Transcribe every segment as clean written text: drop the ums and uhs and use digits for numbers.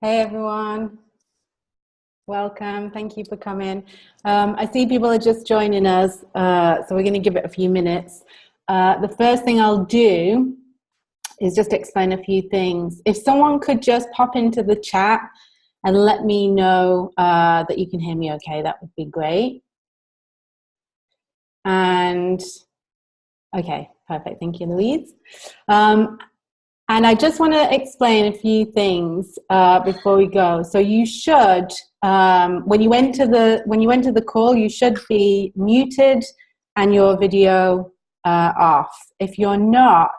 Hey everyone, welcome. Thank you for coming. I see people are just joining us, so we're going to give it a few minutes. The first thing I'll do is just explain a few things. If someone could just pop into the chat and let me know that you can hear me okay, that would be great. And okay, perfect. Thank you, Louise. And I just want to explain a few things before we go. So you should, when you enter the call, you should be muted and your video off. If you're not,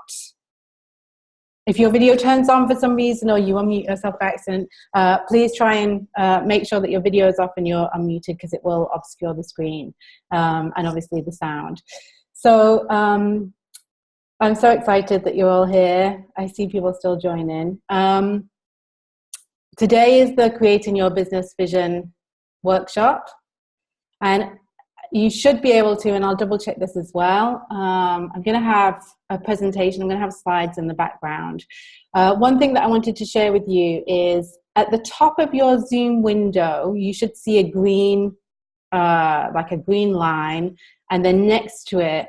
if your video turns on for some reason or you unmute yourself by accident, please try and make sure that your video is off and you're unmuted because it will obscure the screen and obviously the sound. So I'm so excited that you're all here. I see people still joining. Today is the Creating Your Business Vision workshop. And you should be able to, and I'll double check this as well. I'm going to have a presentation. I'm going to have slides in the background. One thing that I wanted to share with you is at the top of your Zoom window, you should see a green, like a green line. And then next to it,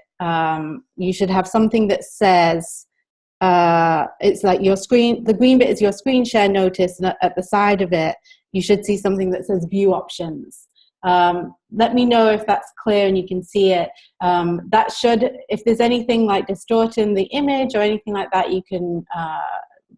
you should have something that says, it's like your screen, the green bit is your screen share notice, and at the side of it, you should see something that says view options. Let me know if that's clear and you can see it. That should, if there's anything like distorting the image or anything like that, you can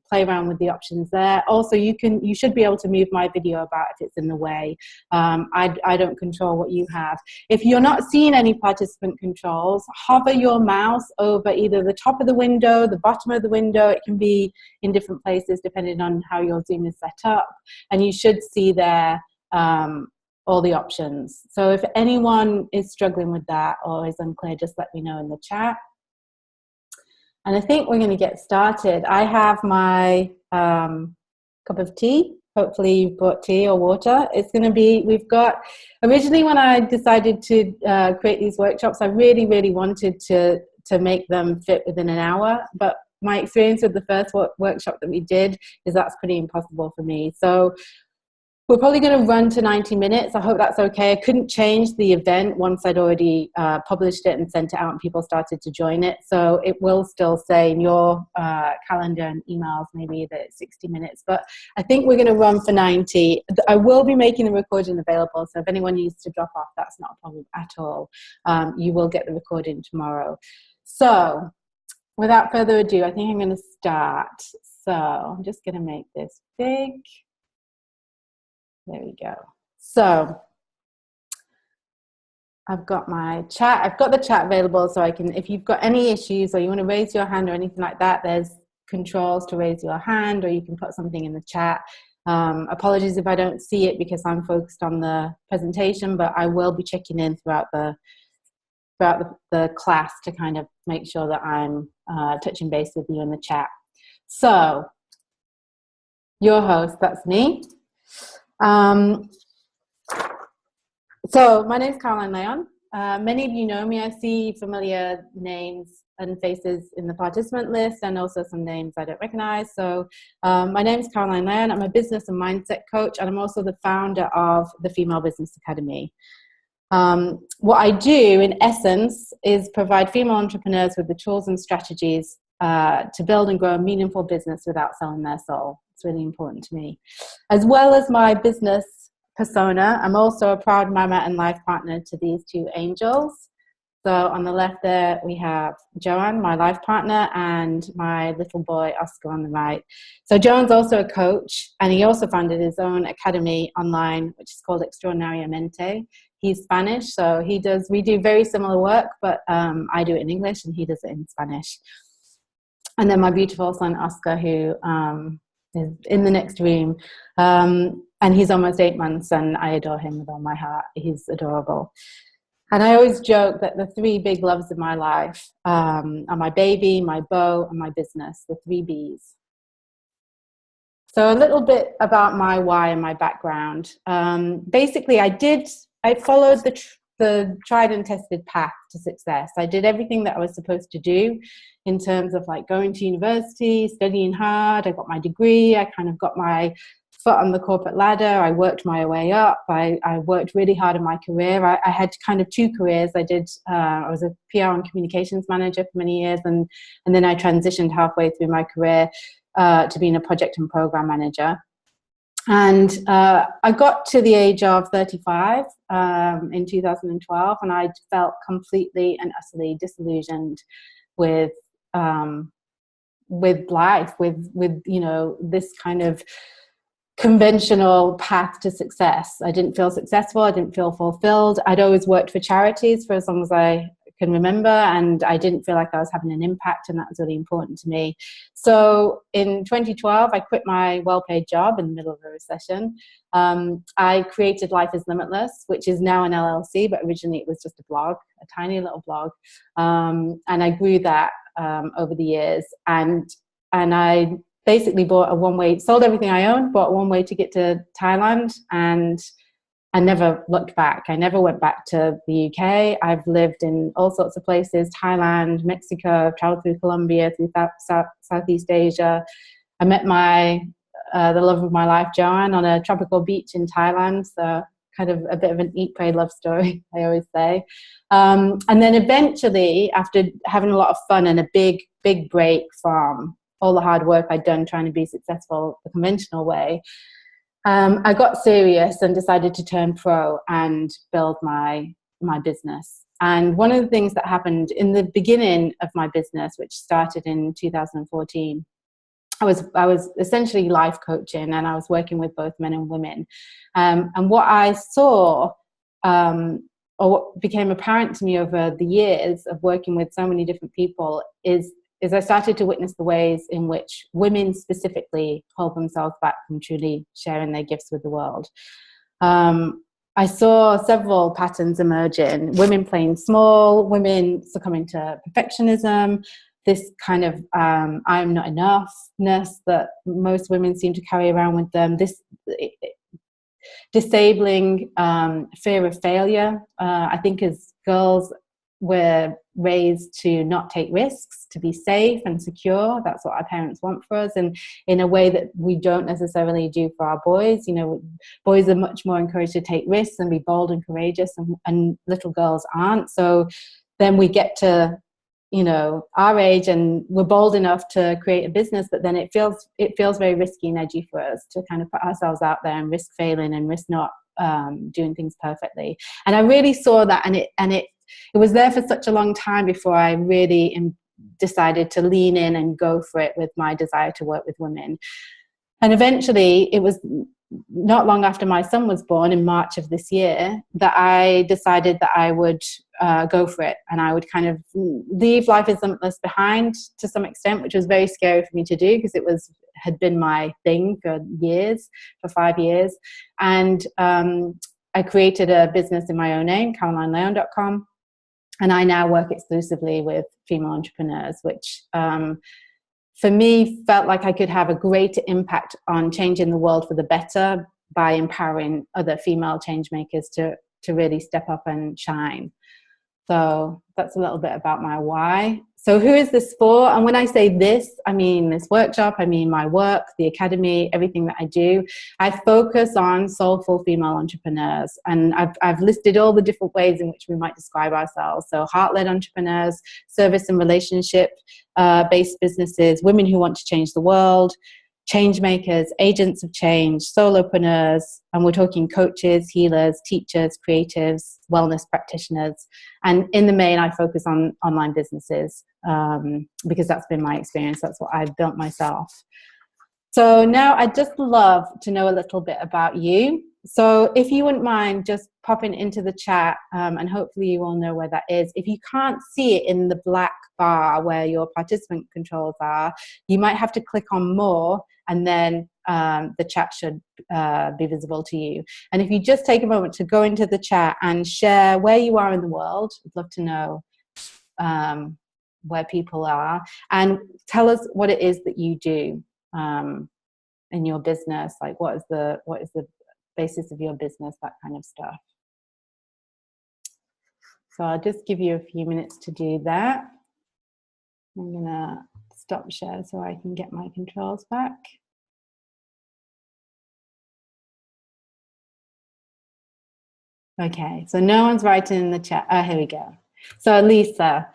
play around with the options there. Also, you should be able to move my video about if it's in the way. I don't control what you have. If you're not seeing any participant controls, hover your mouse over either the top of the window, the bottom of the window. It can be in different places depending on how your Zoom is set up, and you should see there all the options. So if anyone is struggling with that or is unclear, just let me know in the chat. And I think we're going to get started. I have my cup of tea. Hopefully you've brought tea or water. It's going to be, we've got, originally when I decided to create these workshops, I really, really wanted to make them fit within an hour. But my experience with the first workshop that we did is that's pretty impossible for me. So we're probably going to run to 90 minutes. I hope that's okay. I couldn't change the event once I'd already published it and sent it out and people started to join it. So it will still say in your calendar and emails maybe that it's 60 minutes. But I think we're going to run for 90. I will be making the recording available. So if anyone needs to drop off, that's not a problem at all. You will get the recording tomorrow. So without further ado, I think I'm going to start. So I'm just going to make this big. There we go. So I've got my chat. I've got the chat available so I can, if you've got any issues or you want to raise your hand or anything like that, there's controls to raise your hand or you can put something in the chat. Apologies if I don't see it because I'm focused on the presentation, but I will be checking in throughout the class to kind of make sure that I'm touching base with you in the chat. So your host, that's me. So my name is Caroline Leon. Many of you know me. I see familiar names and faces in the participant list and also some names I don't recognize. So my name is Caroline Leon. I'm a business and mindset coach, and I'm also the founder of the Female Business Academy. What I do in essence is provide female entrepreneurs with the tools and strategies to build and grow a meaningful business without selling their soul. It's really important to me. As well as my business persona, I'm also a proud mama and life partner to these two angels. So on the left there, we have Joanne, my life partner, and my little boy, Oscar, on the right. So Joanne's also a coach, and he also founded his own academy online, which is called Extraordinariamente. He's Spanish, so we do very similar work, but I do it in English and he does it in Spanish. And then my beautiful son, Oscar, who is in the next room. And he's almost 8 months and I adore him with all my heart. He's adorable. And I always joke that the three big loves of my life are my baby, my beau, and my business, the 3 Bs. So a little bit about my why and my background. Basically, I followed the tried and tested path to success. I did everything that I was supposed to do in terms of like going to university, studying hard. I got my degree. I kind of got my foot on the corporate ladder. I worked my way up. I worked really hard in my career. I had kind of two careers. I was a PR and communications manager for many years, and then I transitioned halfway through my career to being a project and program manager. And I got to the age of 35 in 2012, and I felt completely and utterly disillusioned with life, with this kind of conventional path to success. I didn't feel successful. I didn't feel fulfilled. I'd always worked for charities for as long as I can remember, and I didn't feel like I was having an impact, and that was really important to me. So in 2012, I quit my well-paid job in the middle of a recession. I created Life is Limitless, which is now an LLC, but originally it was just a blog, a tiny little blog, and I grew that over the years, and I basically bought a one-way, sold everything I owned, bought a one-way ticket to Thailand, and I never looked back. I never went back to the UK. I've lived in all sorts of places: Thailand, Mexico. I've traveled through Colombia, through Southeast Asia. I met the love of my life, Joanne, on a tropical beach in Thailand. So kind of a bit of an eat, pray, love story, I always say. And then eventually, after having a lot of fun and a big break from all the hard work I'd done trying to be successful the conventional way, I got serious and decided to turn pro and build my business. And one of the things that happened in the beginning of my business, which started in 2014, I was essentially life coaching, and I was working with both men and women. And what I saw, or what became apparent to me over the years of working with so many different people, is I started to witness the ways in which women specifically hold themselves back from truly sharing their gifts with the world. I saw several patterns emerging: women playing small, women succumbing to perfectionism, this kind of I'm not enoughness that most women seem to carry around with them, this disabling fear of failure. I think as girls, we're raised to not take risks, to be safe and secure. That's what our parents want for us, and in a way that we don't necessarily do for our boys. Boys are much more encouraged to take risks and be bold and courageous, and little girls aren't. So then we get to our age, and we're bold enough to create a business, but then it feels very risky and edgy for us to kind of put ourselves out there and risk failing and risk not doing things perfectly. And I really saw that, and it was there for such a long time before I really decided to lean in and go for it with my desire to work with women. And eventually, it was not long after my son was born in March of this year that I decided that I would go for it, and I would kind of leave Life is Limitless behind to some extent, which was very scary for me to do because had been my thing for 5 years. And I created a business in my own name, CarolineLeon.com, and I now work exclusively with female entrepreneurs, which for me felt like I could have a greater impact on changing the world for the better by empowering other female change makers to really step up and shine. So that's a little bit about my why. So who is this for? And when I say this, I mean this workshop, I mean my work, the academy, everything that I do. I focus on soulful female entrepreneurs, and I've listed all the different ways in which we might describe ourselves. So heart-led entrepreneurs, service and relationship based businesses, women who want to change the world, change makers, agents of change, solopreneurs, and we're talking coaches, healers, teachers, creatives, wellness practitioners. And in the main, I focus on online businesses because that's been my experience. That's what I've built myself. So now I'd just love to know a little bit about you. So if you wouldn't mind just popping into the chat, and hopefully you all know where that is. If you can't see it in the black bar where your participant controls are, you might have to click on more, and then the chat should be visible to you. And if you just take a moment to go into the chat and share where you are in the world, I'd love to know where people are, and tell us what it is that you do in your business. Like what is the basis of your business, that kind of stuff. So I'll just give you a few minutes to do that. I'm gonna stop share so I can get my controls back. Okay, so no one's writing in the chat. Oh, here we go. So Lisa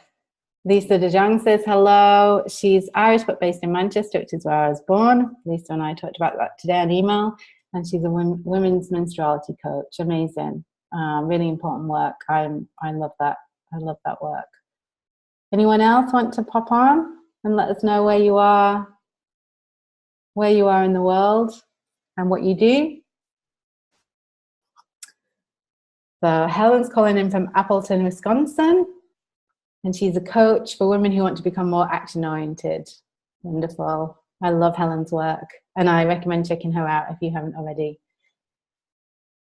De Jong says hello. She's Irish but based in Manchester, which is where I was born. Lisa and I talked about that today on email, and she's a women's menstruality coach. Amazing, really important work. I love that. I love that work. Anyone else want to pop on and let us know where you are in the world and what you do? So Helen's calling in from Appleton, Wisconsin, and she's a coach for women who want to become more action-oriented. Wonderful. I love Helen's work, and I recommend checking her out if you haven't already.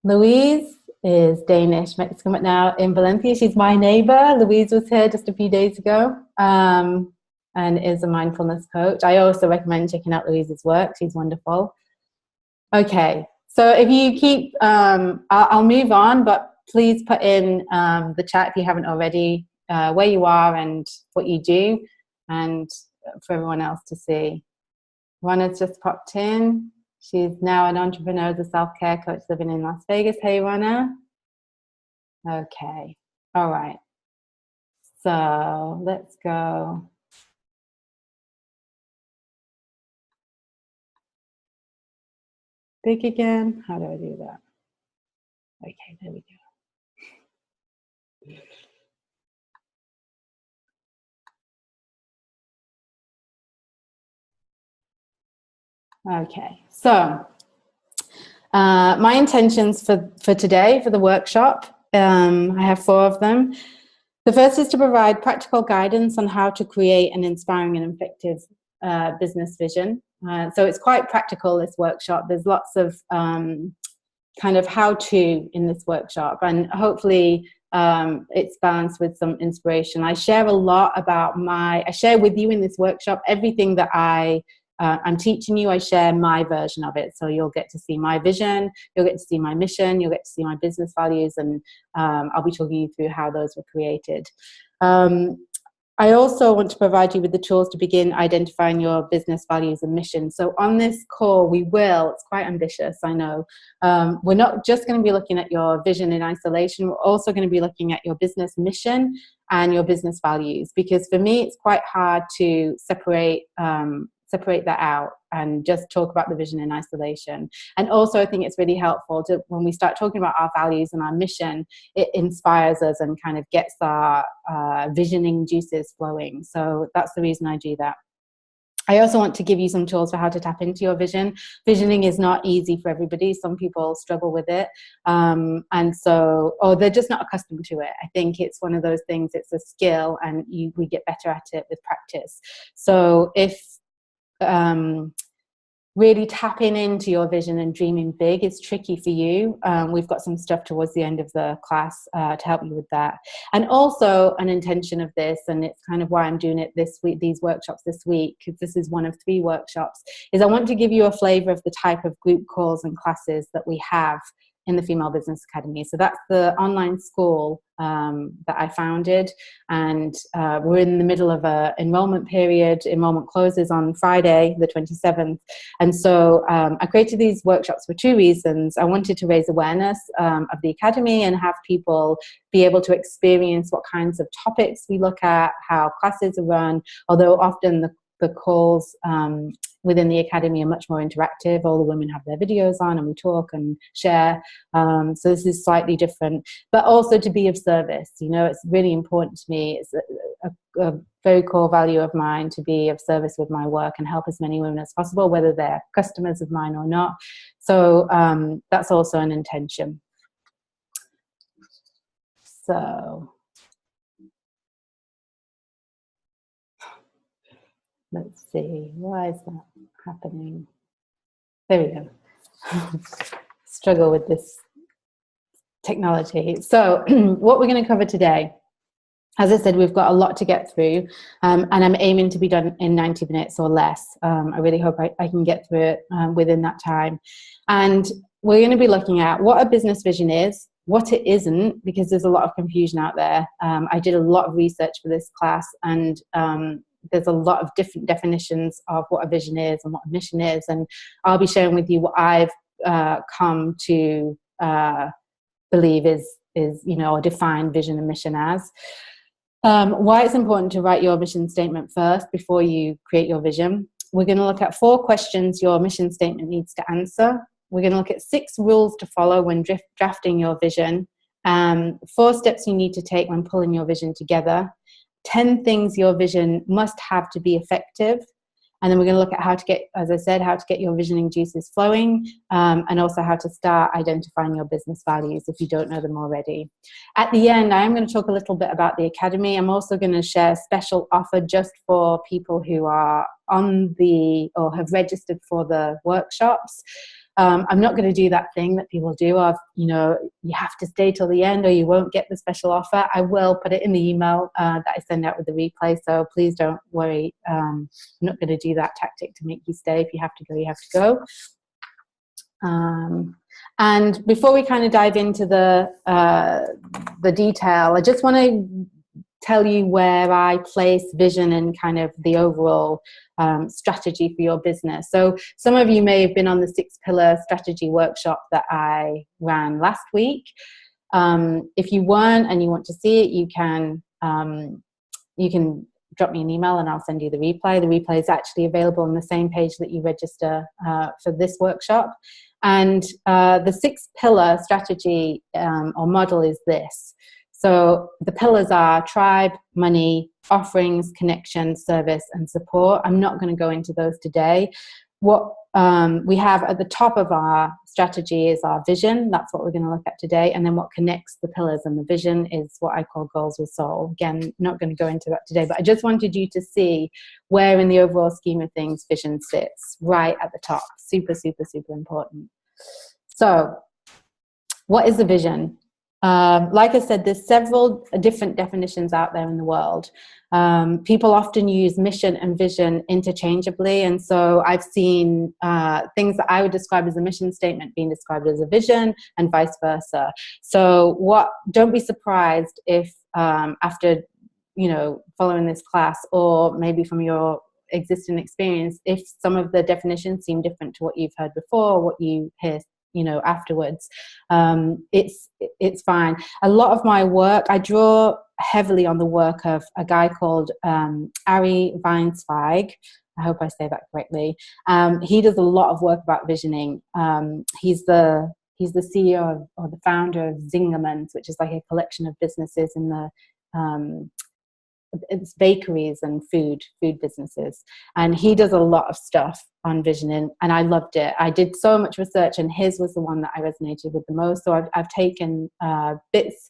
Louise is Danish, Mexican, but now in Valencia. She's my neighbor. Louise was here just a few days ago and is a mindfulness coach. I also recommend checking out Louise's work. She's wonderful. Okay, so if you keep, I'll move on, but please put in the chat if you haven't already, where you are and what you do, and for everyone else to see. Rana's just popped in. She's now an entrepreneur as a self-care coach living in Las Vegas. Hey, Rana. Okay, all right. So let's go. Big again. How do I do that? Okay, there we go. Okay, so my intentions for today, for the workshop, I have 4 of them. The first is to provide practical guidance on how to create an inspiring and effective business vision. So it's quite practical, this workshop. There's lots of kind of how-to in this workshop, and hopefully it's balanced with some inspiration. I share a lot about I share with you in this workshop everything that I'm teaching you. I share my version of it, so you'll get to see my vision, you'll get to see my mission, you'll get to see my business values, and I'll be talking you through how those were created. I also want to provide you with the tools to begin identifying your business values and mission. So on this call, it's quite ambitious, I know. We're not just going to be looking at your vision in isolation, we're also going to be looking at your business mission and your business values, because for me, it's quite hard to separate that out and just talk about the vision in isolation. And also I think it's really helpful to, when we start talking about our values and our mission, it inspires us and kind of gets our visioning juices flowing. So that's the reason I do that. I also want to give you some tools for how to tap into your vision. Visioning is not easy for everybody. Some people struggle with it. And so, or they're just not accustomed to it. I think it's one of those things, it's a skill, and we get better at it with practice. So if really tapping into your vision and dreaming big is tricky for you, we've got some stuff towards the end of the class to help you with that. And also an intention of this, and it's kind of why I'm doing it this week, these workshops this week, because this is one of 3 workshops, is I want to give you a flavor of the type of group calls and classes that we have in the Female Business Academy. So that's the online school that I founded, and we're in the middle of an enrollment period. Enrollment closes on Friday, the 27th. And so I created these workshops for 2 reasons. I wanted to raise awareness of the Academy and have people be able to experience what kinds of topics we look at, how classes are run, although often the calls within the Academy are much more interactive. All the women have their videos on and we talk and share. So this is slightly different, but also to be of service. You know, it's really important to me. It's a very core value of mine to be of service with my work and help as many women as possible, whether they're customers of mine or not. So that's also an intention. So let's see, why is that happening? There we go. Struggle with this technology. So what we're going to cover today, as I said, we've got a lot to get through, and I'm aiming to be done in 90 minutes or less. I really hope I can get through it within that time. And we're going to be looking at what a business vision is, what it isn't, because there's a lot of confusion out there. I did a lot of research for this class, and there's a lot of different definitions of what a vision is and what a mission is, and I'll be sharing with you what I've come to believe is or define vision and mission as. Why it's important to write your mission statement first before you create your vision. We're going to look at 4 questions your mission statement needs to answer. We're going to look at 6 rules to follow when drafting your vision, 4 steps you need to take when pulling your vision together, 10 things your vision must have to be effective. And then we're going to look at how to get your visioning juices flowing, and also how to start identifying your business values if you don't know them already. At the end, I am going to talk a little bit about the Academy. I'm also going to share a special offer just for people who are or have registered for the workshops. I'm not going to do that thing that people do of, you have to stay till the end or you won't get the special offer. I will put it in the email that I send out with the replay, so please don't worry. I'm not going to do that tactic to make you stay. If you have to go, you have to go. And before we kind of dive into the detail, I just want to tell you where I place vision and kind of the overall strategy for your business. So some of you may have been on the 6-pillar strategy workshop that I ran last week. If you weren't and you want to see it, you can drop me an email and I'll send you the replay. The replay is actually available on the same page that you register for this workshop. And the 6-pillar strategy or model is this. So the pillars are tribe, money, offerings, connection, service, and support. I'm not going to go into those today. What we have at the top of our strategy is our vision. That's what we're going to look at today. And then what connects the pillars and the vision is what I call goals with soul. Again, not going to go into that today, but I just wanted you to see where in the overall scheme of things vision sits right at the top. Super, super, super important. So what is the vision? Like I said, there's several different definitions out there in the world. People often use mission and vision interchangeably, and so I've seen things that I would describe as a mission statement being described as a vision and vice versa. So don't be surprised if after following this class, or maybe from your existing experience, if some of the definitions seem different to what you've heard before or what you hear afterwards. It's fine. A lot of my work, I draw heavily on the work of a guy called Ari Weinzweig. I hope I say that correctly. He does a lot of work about visioning. He's the CEO or the founder of Zingerman's, which is like a collection of businesses in the it's bakeries and food businesses, and he does a lot of stuff on visioning, and I loved it. I did so much research, and his was the one that I resonated with the most. So I've taken bits.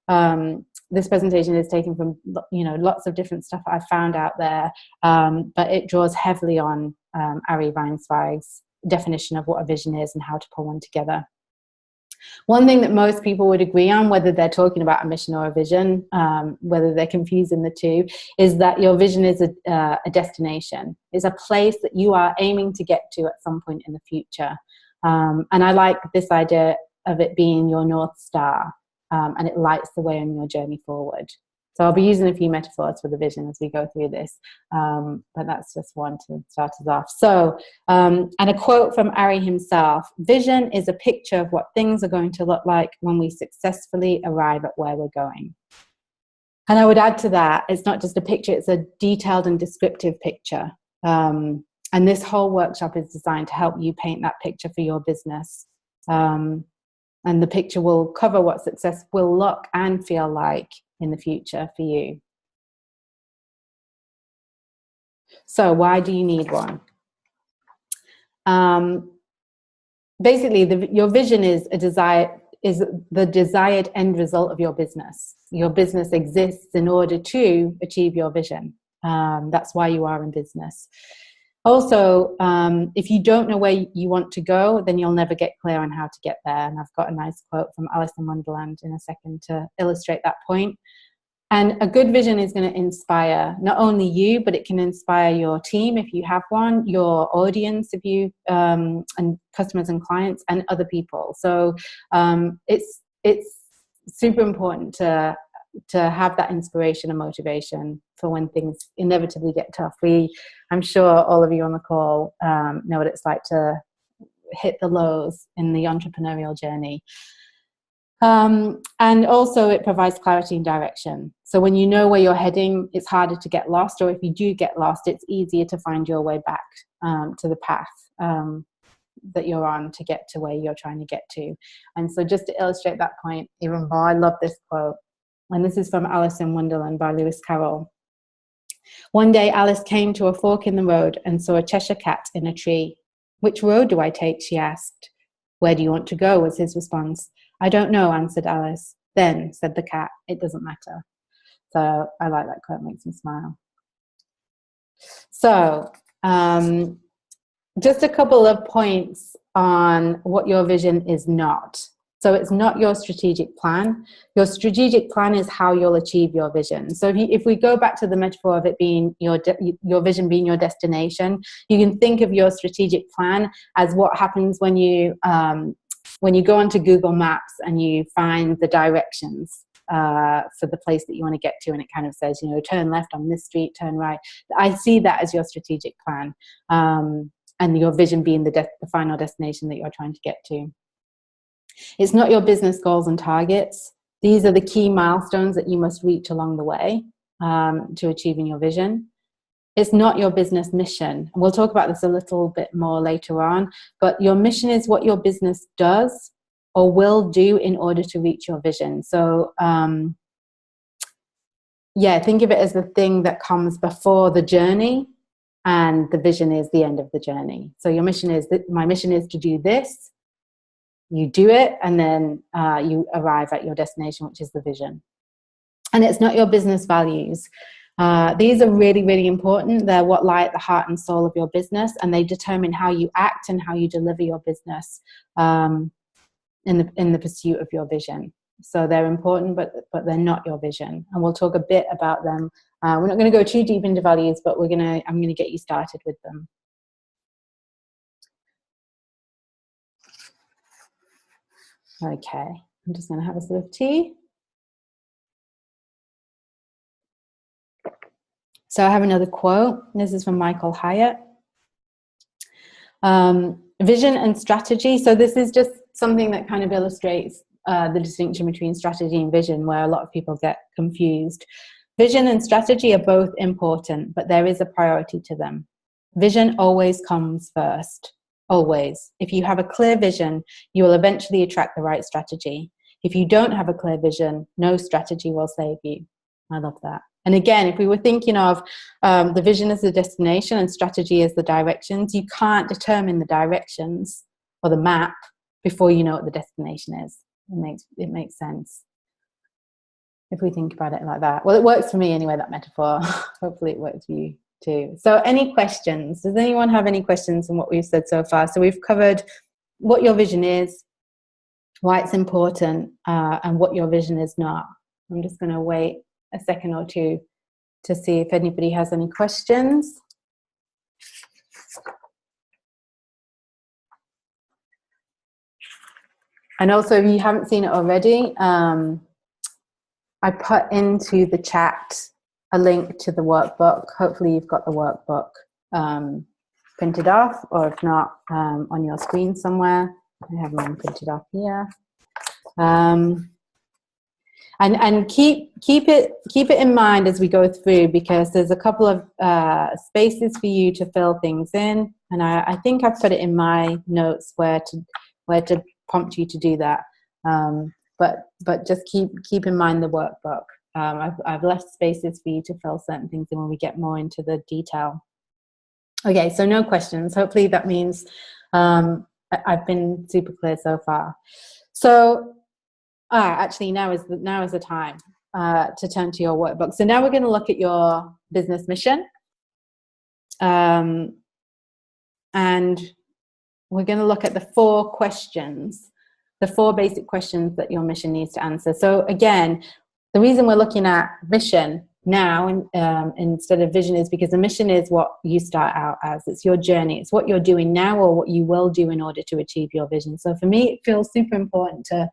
This presentation is taken from lots of different stuff I've found out there, but it draws heavily on Ari Weinzweig's definition of what a vision is and how to pull one together. One thing that most people would agree on, whether they're talking about a mission or a vision, whether they're confusing the two, is that your vision is a destination. It's a place that you are aiming to get to at some point in the future. And I like this idea of it being your North Star, and it lights the way on your journey forward. So I'll be using a few metaphors for the vision as we go through this, but that's just one to start us off. So, and a quote from Ari himself: vision is a picture of what things are going to look like when we successfully arrive at where we're going. And I would add to that, it's not just a picture, it's a detailed and descriptive picture. And this whole workshop is designed to help you paint that picture for your business. And the picture will cover what success will look and feel like in the future for you. So why do you need one? Basically, your vision is the desired end result of your business. Your business exists in order to achieve your vision. That's why you are in business. Also, if you don't know where you want to go, then you'll never get clear on how to get there. And I've got a nice quote from Alice in Wonderland in a second to illustrate that point. And a good vision is going to inspire not only you, but it can inspire your team if you have one, your audience if you, and customers and clients, and other people. So it's super important to have that inspiration and motivation for when things inevitably get tough. I'm sure all of you on the call know what it's like to hit the lows in the entrepreneurial journey. And also it provides clarity and direction. So when you know where you're heading, it's harder to get lost, or if you do get lost, it's easier to find your way back to the path that you're on to get to where you're trying to get to. And so just to illustrate that point even more, I love this quote. And this is from Alice in Wonderland by Lewis Carroll. One day Alice came to a fork in the road and saw a Cheshire cat in a tree. Which road do I take? She asked. Where do you want to go? Was his response. I don't know, answered Alice. Then, said the cat, it doesn't matter. So I like that quote, makes me smile. So just a couple of points on what your vision is not. So it's not your strategic plan. Your strategic plan is how you'll achieve your vision. So if we go back to the metaphor of it being your vision being your destination, you can think of your strategic plan as what happens when you go onto Google Maps and you find the directions for the place that you want to get to, and it kind of says, turn left on this street, turn right. I see that as your strategic plan, and your vision being the final destination that you're trying to get to. It's not your business goals and targets. These are the key milestones that you must reach along the way to achieving your vision. It's not your business mission. We'll talk about this a little bit more later on, but your mission is what your business does or will do in order to reach your vision. So, think of it as the thing that comes before the journey, and the vision is the end of the journey. So your mission is that my mission is to do this. You do it, and then you arrive at your destination, which is the vision. And it's not your business values. These are really, really important. They're what lie at the heart and soul of your business, and they determine how you act and how you deliver your business in the pursuit of your vision. So they're important, but they're not your vision. And we'll talk a bit about them. We're not going to go too deep into values, but I'm going to get you started with them. Okay, I'm just going to have a sip of tea. So I have another quote. This is from Michael Hyatt. Vision and strategy. So this is just something that kind of illustrates the distinction between strategy and vision, where a lot of people get confused. Vision and strategy are both important, but there is a priority to them. Vision always comes first. Always. If you have a clear vision, you will eventually attract the right strategy. If you don't have a clear vision, no strategy will save you. I love that. And again, if we were thinking of the vision as the destination and strategy as the directions, you can't determine the directions or the map before you know what the destination is. It makes sense if we think about it like that. Well, it works for me anyway, that metaphor. Hopefully it works for you too. So any questions? Does anyone have any questions on what we've said so far? So we've covered what your vision is, why it's important, and what your vision is not. I'm just going to wait a second or two to see if anybody has any questions. And also, if you haven't seen it already, I put into the chat a link to the workbook. Hopefully you've got the workbook printed off, or if not, on your screen somewhere. I have mine printed off here. And keep it in mind as we go through, because there's a couple of spaces for you to fill things in, and I think I've put it in my notes where to prompt you to do that. But just keep in mind the workbook. I've left spaces for you to fill certain things in when we get more into the detail. Okay, so no questions. Hopefully that means I've been super clear so far. So actually now is the time to turn to your workbook. So now we're going to look at your business mission, and we're going to look at the 4 questions, the 4 basic questions that your mission needs to answer. So again, the reason we're looking at mission now instead of vision is because the mission is what you start out as. It's your journey. It's what you're doing now or what you will do in order to achieve your vision. So for me, it feels super important to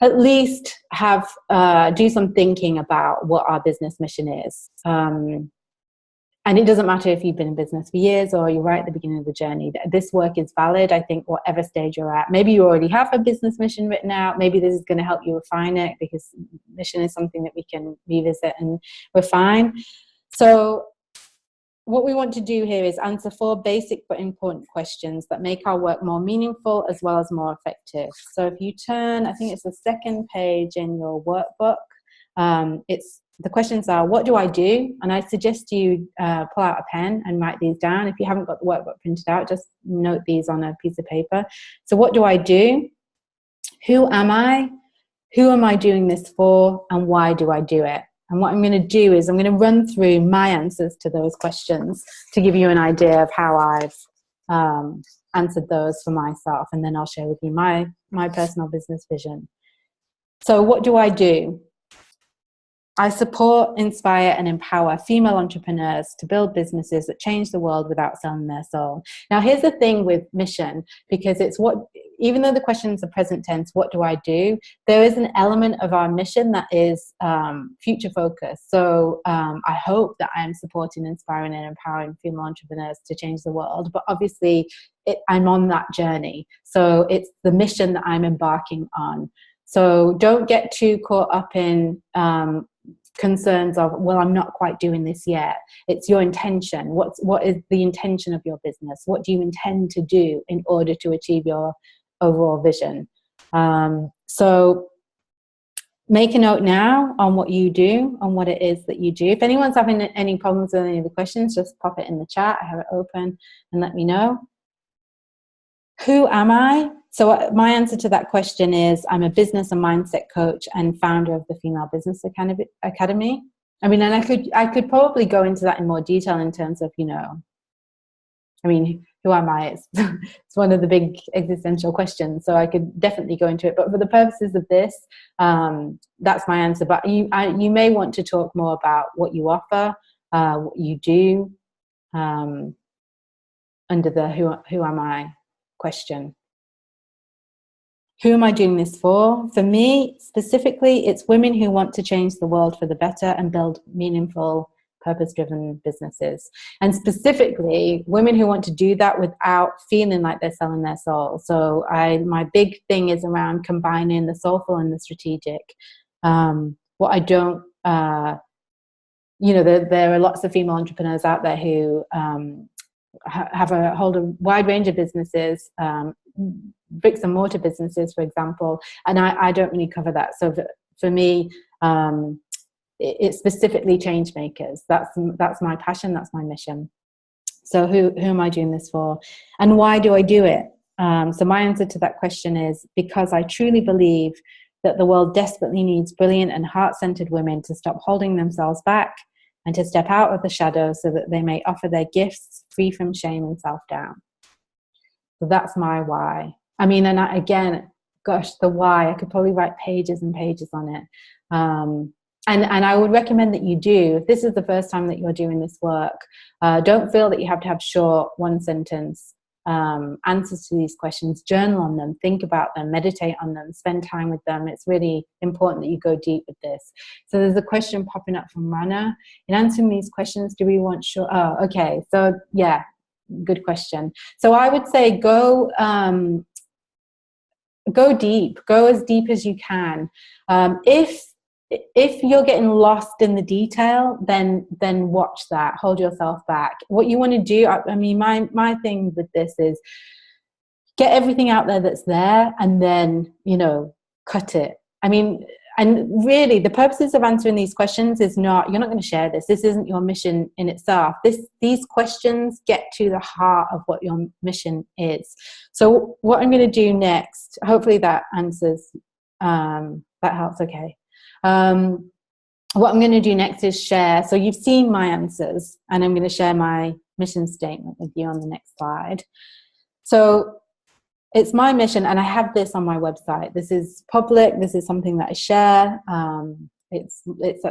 at least have do some thinking about what our business mission is. And it doesn't matter if you've been in business for years or you're right at the beginning of the journey. This work is valid, I think, whatever stage you're at. Maybe you already have a business mission written out. Maybe this is going to help you refine it, because mission is something that we can revisit and refine. So what we want to do here is answer 4 basic but important questions that make our work more meaningful as well as more effective. So if you turn, I think it's the second page in your workbook, the questions are, what do I do? And I suggest you pull out a pen and write these down. If you haven't got the workbook printed out, just note these on a piece of paper. So what do I do? Who am I? Who am I doing this for? And why do I do it? And what I'm going to do is I'm going to run through my answers to those questions to give you an idea of how I've answered those for myself. And then I'll share with you my personal business vision. So what do I do? I support, inspire, and empower female entrepreneurs to build businesses that change the world without selling their soul. Now, here's the thing with mission, because it's even though the questions are present tense, what do I do? There is an element of our mission that is future focused. So I hope that I'm supporting, inspiring, and empowering female entrepreneurs to change the world. But obviously, I'm on that journey. So it's the mission that I'm embarking on. So don't get too caught up in concerns of, well, I'm not quite doing this yet. It's your intention. What is the intention of your business? What do you intend to do in order to achieve your overall vision? So make a note now on what you do, on what it is that you do. If anyone's having any problems with any of the questions, just pop it in the chat. I have it open and let me know. Who am I? So my answer to that question is, I'm a business and mindset coach and founder of the Female Business Academy. I mean, and I could probably go into that in more detail in terms of, who am I? It's one of the big existential questions. So I could definitely go into it. But for the purposes of this, that's my answer. But you may want to talk more about what you offer, what you do, under the who am I question. Who am I doing this for? For me, specifically, it's women who want to change the world for the better and build meaningful, purpose-driven businesses. And specifically, women who want to do that without feeling like they're selling their soul. So my big thing is around combining the soulful and the strategic. What I don't, there are lots of female entrepreneurs out there who hold a wide range of businesses, bricks and mortar businesses, for example, and I don't really cover that. So for me, it's specifically change makers. That's my passion. That's my mission. So who am I doing this for, and why do I do it? So my answer to that question is, because I truly believe that the world desperately needs brilliant and heart-centered women to stop holding themselves back and to step out of the shadows so that they may offer their gifts free from shame and self-doubt. So that's my why. I mean, and the why, I could probably write pages and pages on it. And I would recommend that you do, if this is the first time that you're doing this work, don't feel that you have to have short, one-sentence answers to these questions. Journal on them, think about them, meditate on them, spend time with them. It's really important that you go deep with this. So there's a question popping up from Rana. In answering these questions, do we want short? Oh, okay. So yeah, good question. So I would say go deep, go as deep as you can. If you're getting lost in the detail, then watch that. Hold yourself back. What you want to do, I mean, my thing with this is get everything out there that's there, and then cut it. I mean, and really, the purposes of answering these questions is not, you're not going to share this. This isn't your mission in itself. These questions get to the heart of what your mission is. So what I'm going to do next, hopefully that answers, that helps. Okay. What I'm going to do next is share. So you've seen my answers, and I'm going to share my mission statement with you on the next slide. So it's my mission, and I have this on my website. This is public. This is something that I share. It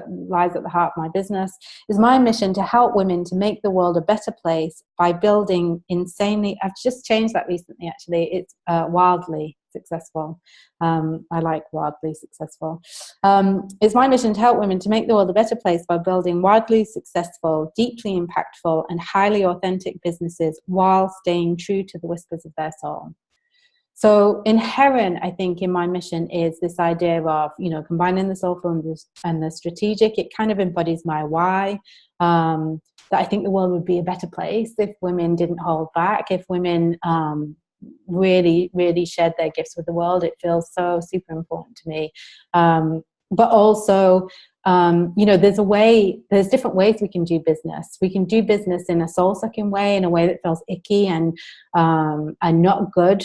lies at the heart of my business. It's my mission to help women to make the world a better place by building insanely. I've just changed that recently, actually. It's wildly. successful. I like wildly successful. It's my mission to help women to make the world a better place by building wildly successful, deeply impactful, and highly authentic businesses while staying true to the whispers of their soul. So inherent, I think, in my mission is this idea of, combining the soulful and the strategic. It kind of embodies my why, that I think the world would be a better place if women didn't hold back, if women really, really shared their gifts with the world. It feels so super important to me. But also, there's different ways we can do business. We can do business in a soul-sucking way, in a way that feels icky and not good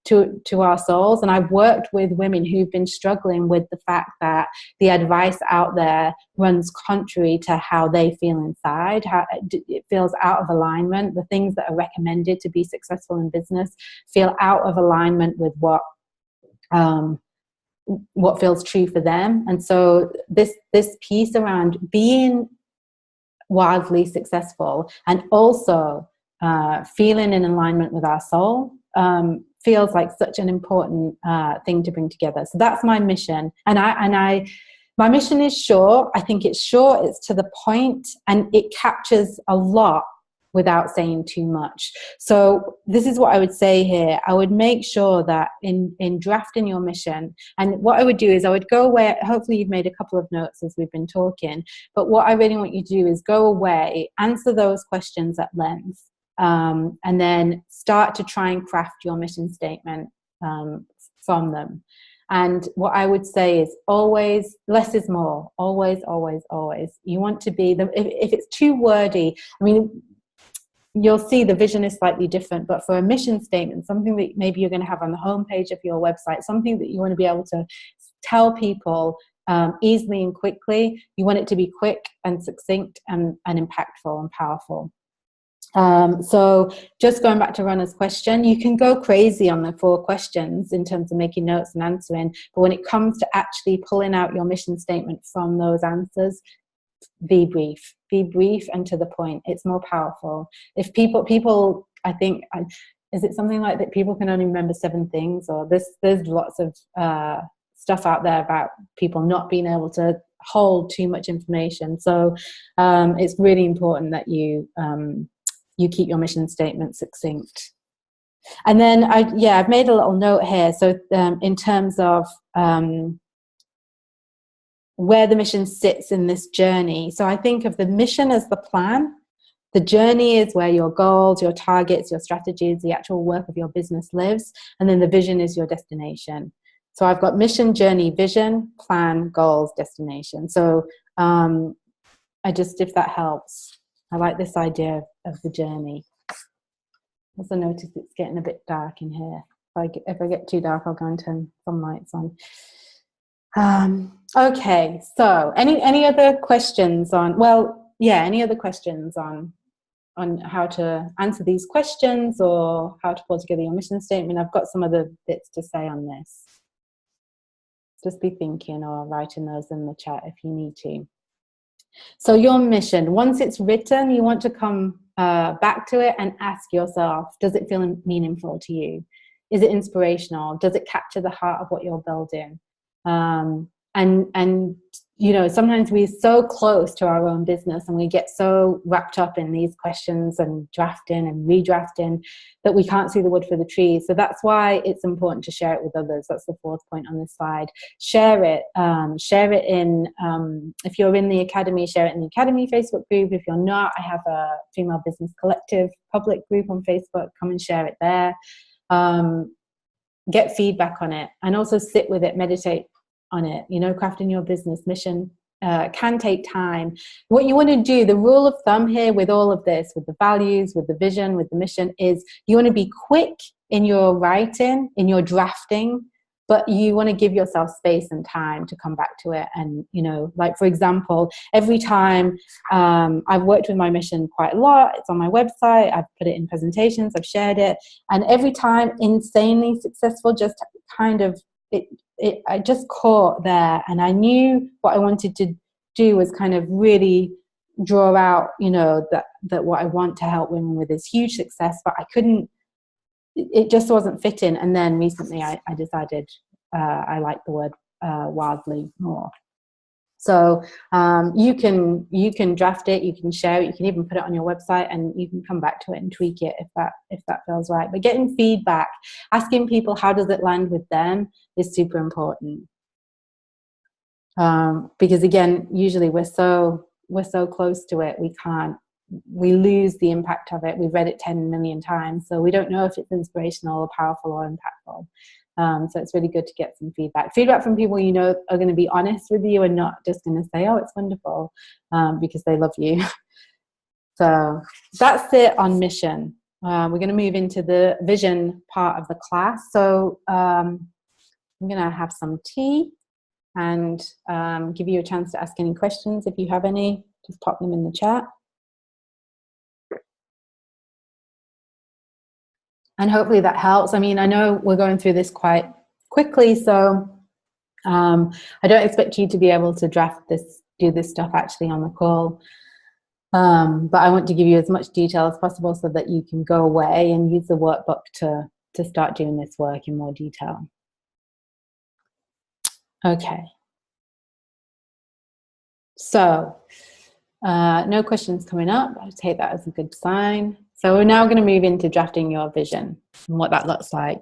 to our souls. And I've worked with women who've been struggling with the fact that the advice out there runs contrary to how they feel inside, how it feels out of alignment. The things that are recommended to be successful in business feel out of alignment with what feels true for them. And so this piece around being wildly successful and also feeling in alignment with our soul feels like such an important thing to bring together. So that's my mission. And my mission is short. I think it's short, it's to the point, and it captures a lot without saying too much. So this is what I would say here. I would make sure that in drafting your mission, and what I would do is I would go away, hopefully you've made a couple of notes as we've been talking, but what I really want you to do is go away, answer those questions at length, and then start to try and craft your mission statement from them. And what I would say is always, less is more. Always, always, always. You want to be, if it's too wordy, I mean, you'll see the vision is slightly different, but for a mission statement, something that maybe you're going to have on the homepage of your website, something that you want to be able to tell people easily and quickly, you want it to be quick and succinct and impactful and powerful. So just going back to Rana's question, you can go crazy on the 4 questions in terms of making notes and answering, but when it comes to actually pulling out your mission statement from those answers, be brief and to the point. It's more powerful. If people I think, is it something like that people can only remember 7 things, or there's lots of stuff out there about people not being able to hold too much information. So it's really important that you keep your mission statement succinct. And then I've made a little note here. So in terms of where the mission sits in this journey. So I think of the mission as the plan. The journey is where your goals, your targets, your strategies, the actual work of your business lives. And then the vision is your destination. So I've got mission, journey, vision, plan, goals, destination. So if that helps. I like this idea of the journey. Also notice it's getting a bit dark in here. If I get too dark, I'll go and turn some lights on. Okay, so any other questions on, any other questions on how to answer these questions or how to pull together your mission statement? I've got some other bits to say on this. Just be thinking or writing those in the chat if you need to. So your mission, once it's written, you want to come back to it and ask yourself, does it feel meaningful to you? Is it inspirational? Does it capture the heart of what you're building? And sometimes we're so close to our own business and we get so wrapped up in these questions and drafting and redrafting that we can't see the wood for the trees. So that's why it's important to share it with others. That's the 4th point on this slide. Share it in, if you're in the Academy, share it in the Academy Facebook group. If you're not, I have a Female Business Collective public group on Facebook. Come and share it there. Get feedback on it and also sit with it, meditate on it. Crafting your business mission can take time. What you want to do, the rule of thumb here with all of this, with the values, with the vision, with the mission, is you want to be quick in your writing, in your drafting, but you want to give yourself space and time to come back to it. And, like, for example, every time I've worked with my mission quite a lot, it's on my website, I've put it in presentations, I've shared it, and every time insanely successful, just kind of, I just caught there, and I knew what I wanted to do was kind of really draw out, that what I want to help women with is huge success, but I couldn't it just wasn't fitting. And then recently I decided I like the word wildly more. So you can draft it, you can share it, you can even put it on your website, and you can come back to it and tweak it if that feels right. But getting feedback, asking people how does it land with them is super important. Because again, usually we're so close to it, we lose the impact of it. We've read it 10 million times, so we don't know if it's inspirational or powerful or impactful. So it's really good to get some feedback from people you know are going to be honest with you and not just going to say, oh, it's wonderful, because they love you. So that's it on mission. We're going to move into the vision part of the class. So I'm going to have some tea and give you a chance to ask any questions. If you have any, just pop them in the chat. And hopefully that helps. I mean, I know we're going through this quite quickly, so I don't expect you to be able to do this stuff actually on the call. But I want to give you as much detail as possible so that you can go away and use the workbook to start doing this work in more detail. Okay. So no questions coming up. I take that as a good sign. So we're now going to move into drafting your vision and what that looks like.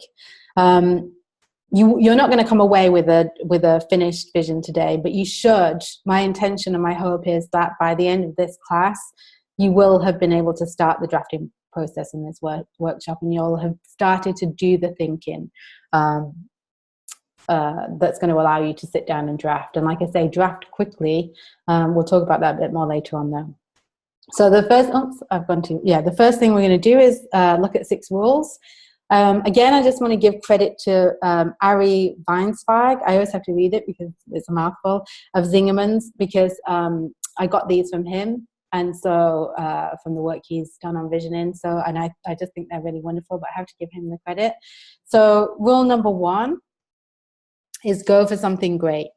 You're not going to come away with a finished vision today, but you should. My intention and my hope is that by the end of this class, you will have been able to start the drafting process in this workshop, and you'll have started to do the thinking that's going to allow you to sit down and draft. And like I say, draft quickly. We'll talk about that a bit more later on though. So the first thing we're going to do is look at 6 rules. Again, I just want to give credit to Ari Weinzweig. I always have to read it because it's a mouthful, of Zingerman's, because I got these from him, and so from the work he's done on visioning. So, and I just think they're really wonderful, but I have to give him the credit. So rule number 1 is go for something great.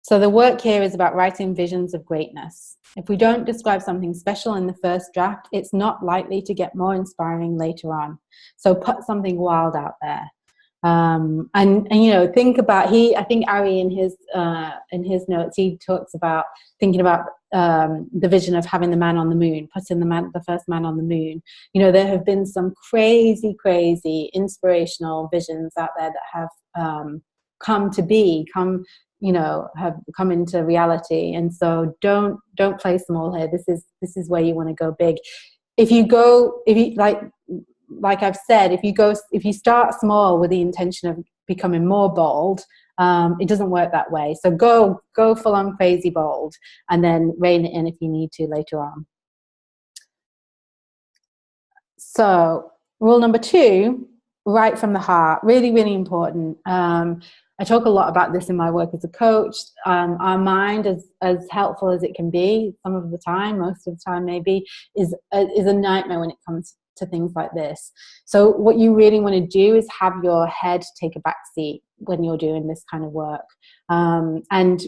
So the work here is about writing visions of greatness. If we don't describe something special in the first draft, it's not likely to get more inspiring later on. So put something wild out there. And you know, think about, I think Ari in his notes, he talks about thinking about the vision of having the man on the moon, putting the first man on the moon. You know, there have been some crazy inspirational visions out there that have come into reality. And so don't play small here. This is where you want to go big. If you like I've said, if you start small with the intention of becoming more bold, it doesn't work that way. So go full on crazy bold, and then rein it in if you need to later on. So rule number 2, write from the heart. Really, really important. I talk a lot about this in my work as a coach. Our mind, as helpful as it can be, some of the time, most of the time maybe, is a nightmare when it comes to things like this. So what you really want to do is have your head take a back seat when you're doing this kind of work. And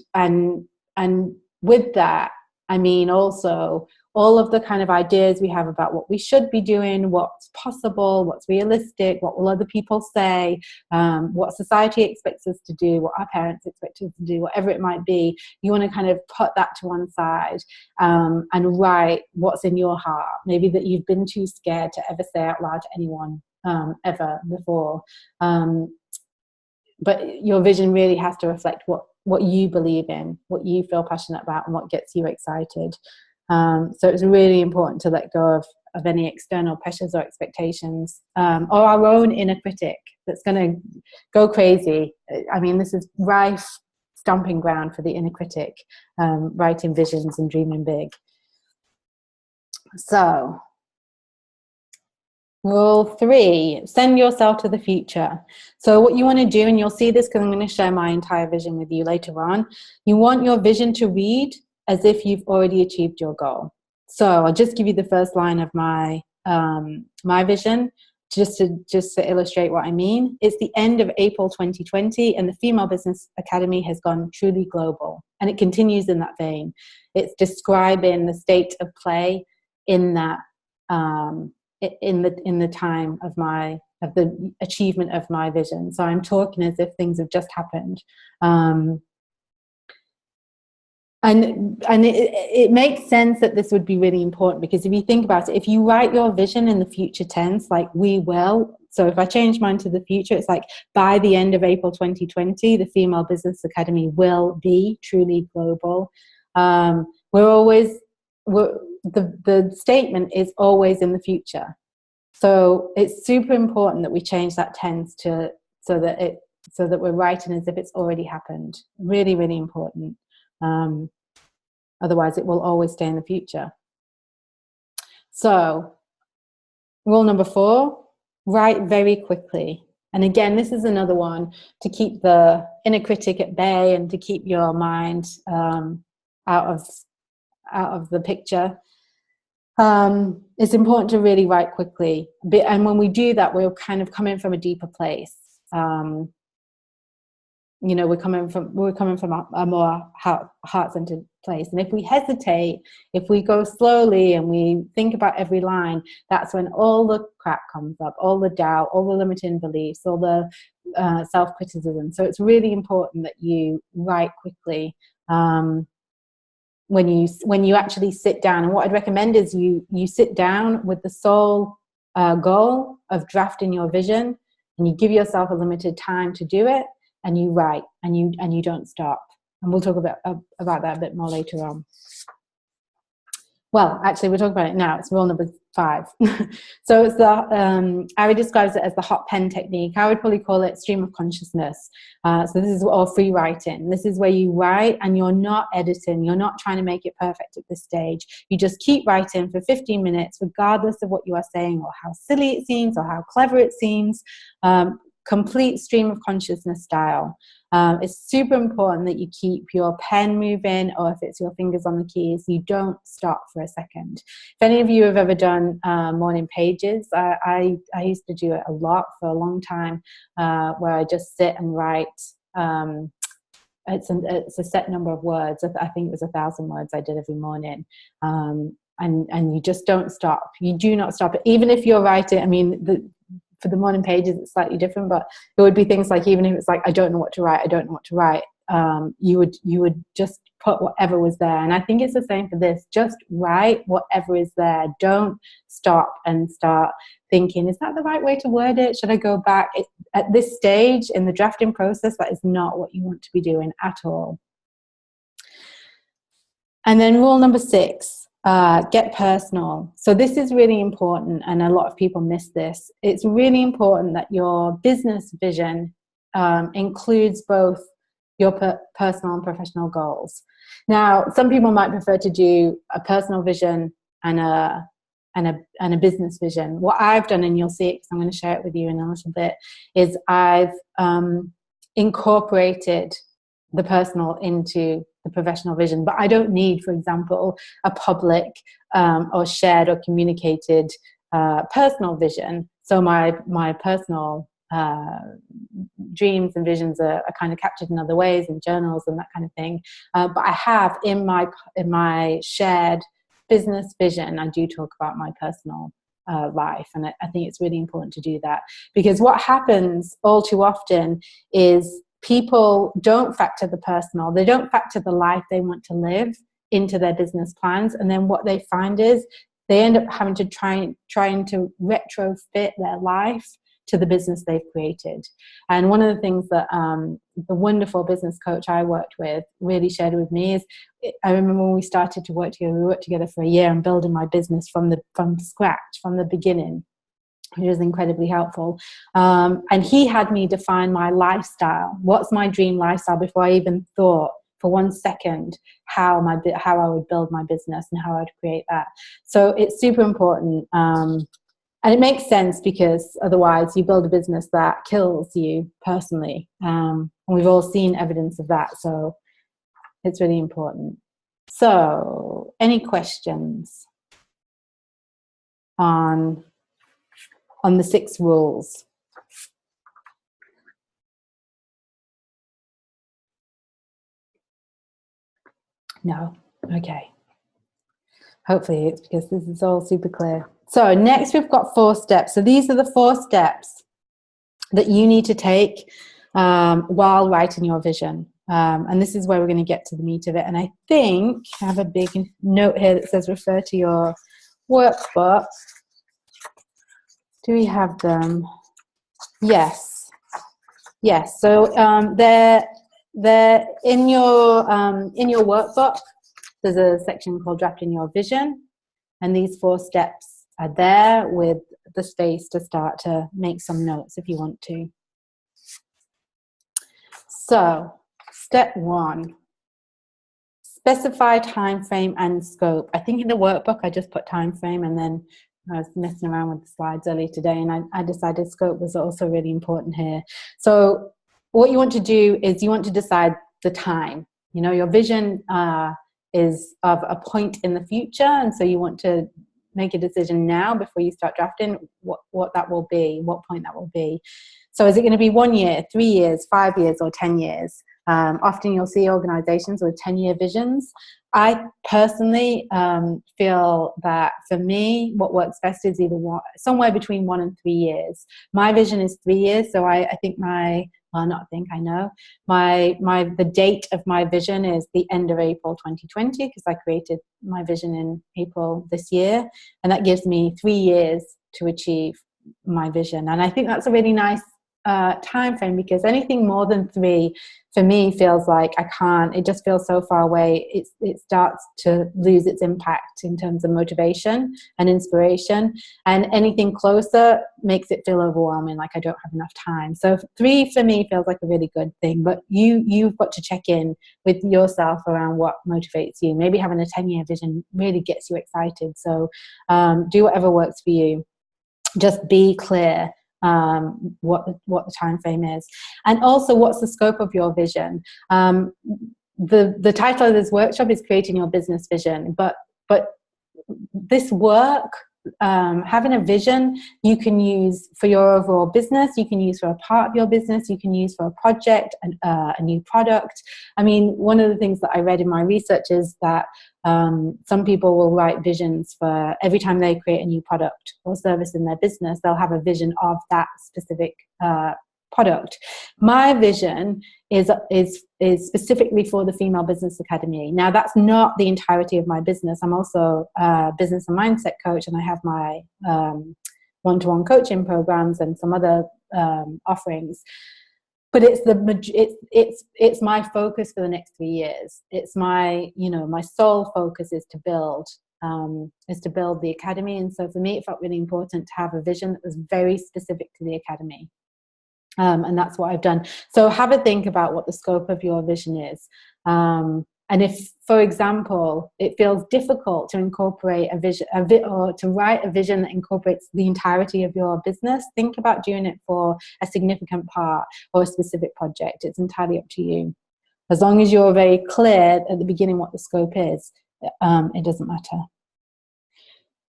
with that, I mean also all of the kind of ideas we have about what we should be doing, what's possible, what's realistic, what will other people say, what society expects us to do, what our parents expect us to do, whatever it might be. You want to kind of put that to one side and write what's in your heart, maybe that you've been too scared to ever say out loud to anyone ever before. But your vision really has to reflect what you believe in, what you feel passionate about, and what gets you excited. So it's really important to let go of any external pressures or expectations, or our own inner critic that's going to go crazy. I mean, this is rife stomping ground for the inner critic, writing visions and dreaming big. So rule 3, send yourself to the future. So what you want to do, and you'll see this because I'm going to share my entire vision with you later on, you want your vision to read as if you've already achieved your goal. So I'll just give you the first line of my vision, just to illustrate what I mean. It's the end of April 2020, and the Female Business Academy has gone truly global, and it continues in that vein. It's describing the state of play in that in the time of the achievement of my vision. So I'm talking as if things have just happened. And it makes sense that this would be really important, because if you think about it, if you write your vision in the future tense, like we will, so if I change mine to the future, it's like by the end of April 2020, the Female Business Academy will be truly global. The statement is always in the future. So it's super important that we change that tense so that we're writing as if it's already happened. Really, really important. Otherwise, it will always stay in the future. So, rule number 4, write very quickly. And again, this is another one to keep the inner critic at bay and to keep your mind out of the picture. It's important to really write quickly. And when we do that, we're kind of coming from a deeper place. We're coming from a more heart-centered place. And if we hesitate, if we go slowly and we think about every line, that's when all the crap comes up, all the doubt, all the limiting beliefs, all the self-criticism. So it's really important that you write quickly when you actually sit down. And what I'd recommend is you sit down with the sole goal of drafting your vision, and you give yourself a limited time to do it. And you write, and you don't stop. And we'll talk about that a bit more later on. Well, actually, we'll talk about it now. It's rule number 5. So it's Ari describes it as the hot pen technique. I would probably call it stream of consciousness. So this is all free writing. This is where you write and you're not editing. You're not trying to make it perfect at this stage. You just keep writing for 15 minutes, regardless of what you are saying or how silly it seems or how clever it seems. Complete stream of consciousness style. It's super important that you keep your pen moving, or if it's your fingers on the keys, you don't stop for a second. If any of you have ever done morning pages, I used to do it a lot for a long time, where I just sit and write. It's a set number of words. I think it was 1,000 words I did every morning. And you just don't stop. You do not stop. Even if you're writing, I mean, for the morning pages, it's slightly different, but it would be things like, even if it's like, I don't know what to write, you would just put whatever was there. And I think it's the same for this. Just write whatever is there. Don't stop and start thinking, is that the right way to word it? Should I go back? At this stage in the drafting process, that is not what you want to be doing at all. And then rule number 6. Get personal. So this is really important, and a lot of people miss this. It's really important that your business vision includes both your personal and professional goals. Now, some people might prefer to do a personal vision and a business vision. What I've done, and you'll see it because I'm going to share it with you in a little bit, is I've incorporated the personal into the professional vision. But I don't need, for example, a public or shared or communicated personal vision. So my personal dreams and visions are kind of captured in other ways, in journals and that kind of thing. But I have in my shared business vision, I do talk about my personal life, and I think it's really important to do that, because what happens all too often is people don't factor the personal, they don't factor the life they want to live into their business plans, and then what they find is they end up having to trying to retrofit their life to the business they've created. And one of the things that the wonderful business coach I worked with really shared with me is, I remember when we started to work together, we worked together for a year and building my business from scratch, from the beginning, which was incredibly helpful. And he had me define my lifestyle. What's my dream lifestyle, before I even thought for 1 second how I would build my business and how I'd create that. So it's super important. And it makes sense, because otherwise you build a business that kills you personally. And we've all seen evidence of that. So it's really important. So any questions on the 6 rules? No? Okay. Hopefully it's because this is all super clear. So next we've got 4 steps. So these are the 4 steps that you need to take while writing your vision. And this is where we're going to get to the meat of it. And I think I have a big note here that says refer to your workbook. Do we have them? Yes. Yes. So they're in your workbook. There's a section called Drafting Your Vision. And these 4 steps are there with the space to start to make some notes if you want to. So, step 1, specify time frame and scope. I think in the workbook I just put time frame, and then I was messing around with the slides earlier today, and I decided scope was also really important here. So what you want to do is you want to decide the time. You know, your vision is of a point in the future, and so you want to make a decision now before you start drafting what that will be, what point that will be. So is it going to be 1 year, 3 years, 5 years, or 10 years? Often you'll see organizations with 10-year visions. I personally feel that for me, what works best is either somewhere between 1 and 3 years. My vision is 3 years, so I think I know the date of my vision is the end of April 2020, because I created my vision in April this year, and that gives me 3 years to achieve my vision. And I think that's a really nice time frame, because anything more than 3 for me feels like I can't. It just feels so far away. It starts to lose its impact in terms of motivation and inspiration, and anything closer makes it feel overwhelming, like I don't have enough time. So 3 for me feels like a really good thing, but you've got to check in with yourself around what motivates you. Maybe having a 10-year vision really gets you excited. So do whatever works for you. Just be clear what the time frame is, and also what's the scope of your vision. The title of this workshop is Creating Your Business Vision, but this work, having a vision, you can use for your overall business, you can use for a part of your business, you can use for a project, a new product. I mean, one of the things that I read in my research is that some people will write visions for every time they create a new product or service in their business. They'll have a vision of that specific product. My vision is specifically for the Female Business Academy. Now, that's not the entirety of my business. I'm also a business and mindset coach, and I have my one-to-one coaching programs and some other offerings. But it's my focus for the next 3 years. It's my sole focus is to build the academy. And so for me, it felt really important to have a vision that was very specific to the academy. And that's what I've done. So have a think about what the scope of your vision is. And if, for example, it feels difficult to incorporate a vision, or to write a vision that incorporates the entirety of your business, think about doing it for a significant part or a specific project. It's entirely up to you. As long as you're very clear at the beginning what the scope is, it doesn't matter.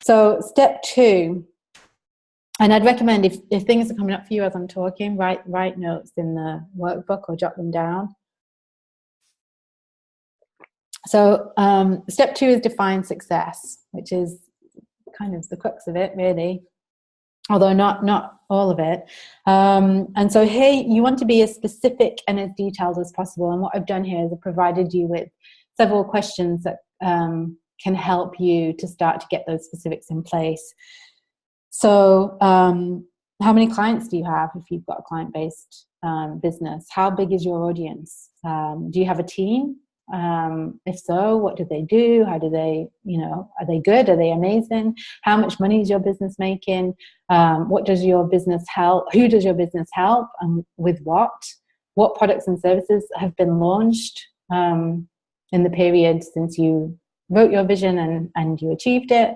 So step 2. And I'd recommend if things are coming up for you as I'm talking, write notes in the workbook or jot them down. So step 2 is define success, which is kind of the crux of it, really, although not all of it. And so here you want to be as specific and as detailed as possible. And what I've done here is I've provided you with several questions that can help you to start to get those specifics in place. So how many clients do you have if you've got a client-based business? How big is your audience? Do you have a team? If so, what do they do? How do they, are they good? Are they amazing? How much money is your business making? What does your business help? Who does your business help? And with what? What products and services have been launched in the period since you wrote your vision and you achieved it?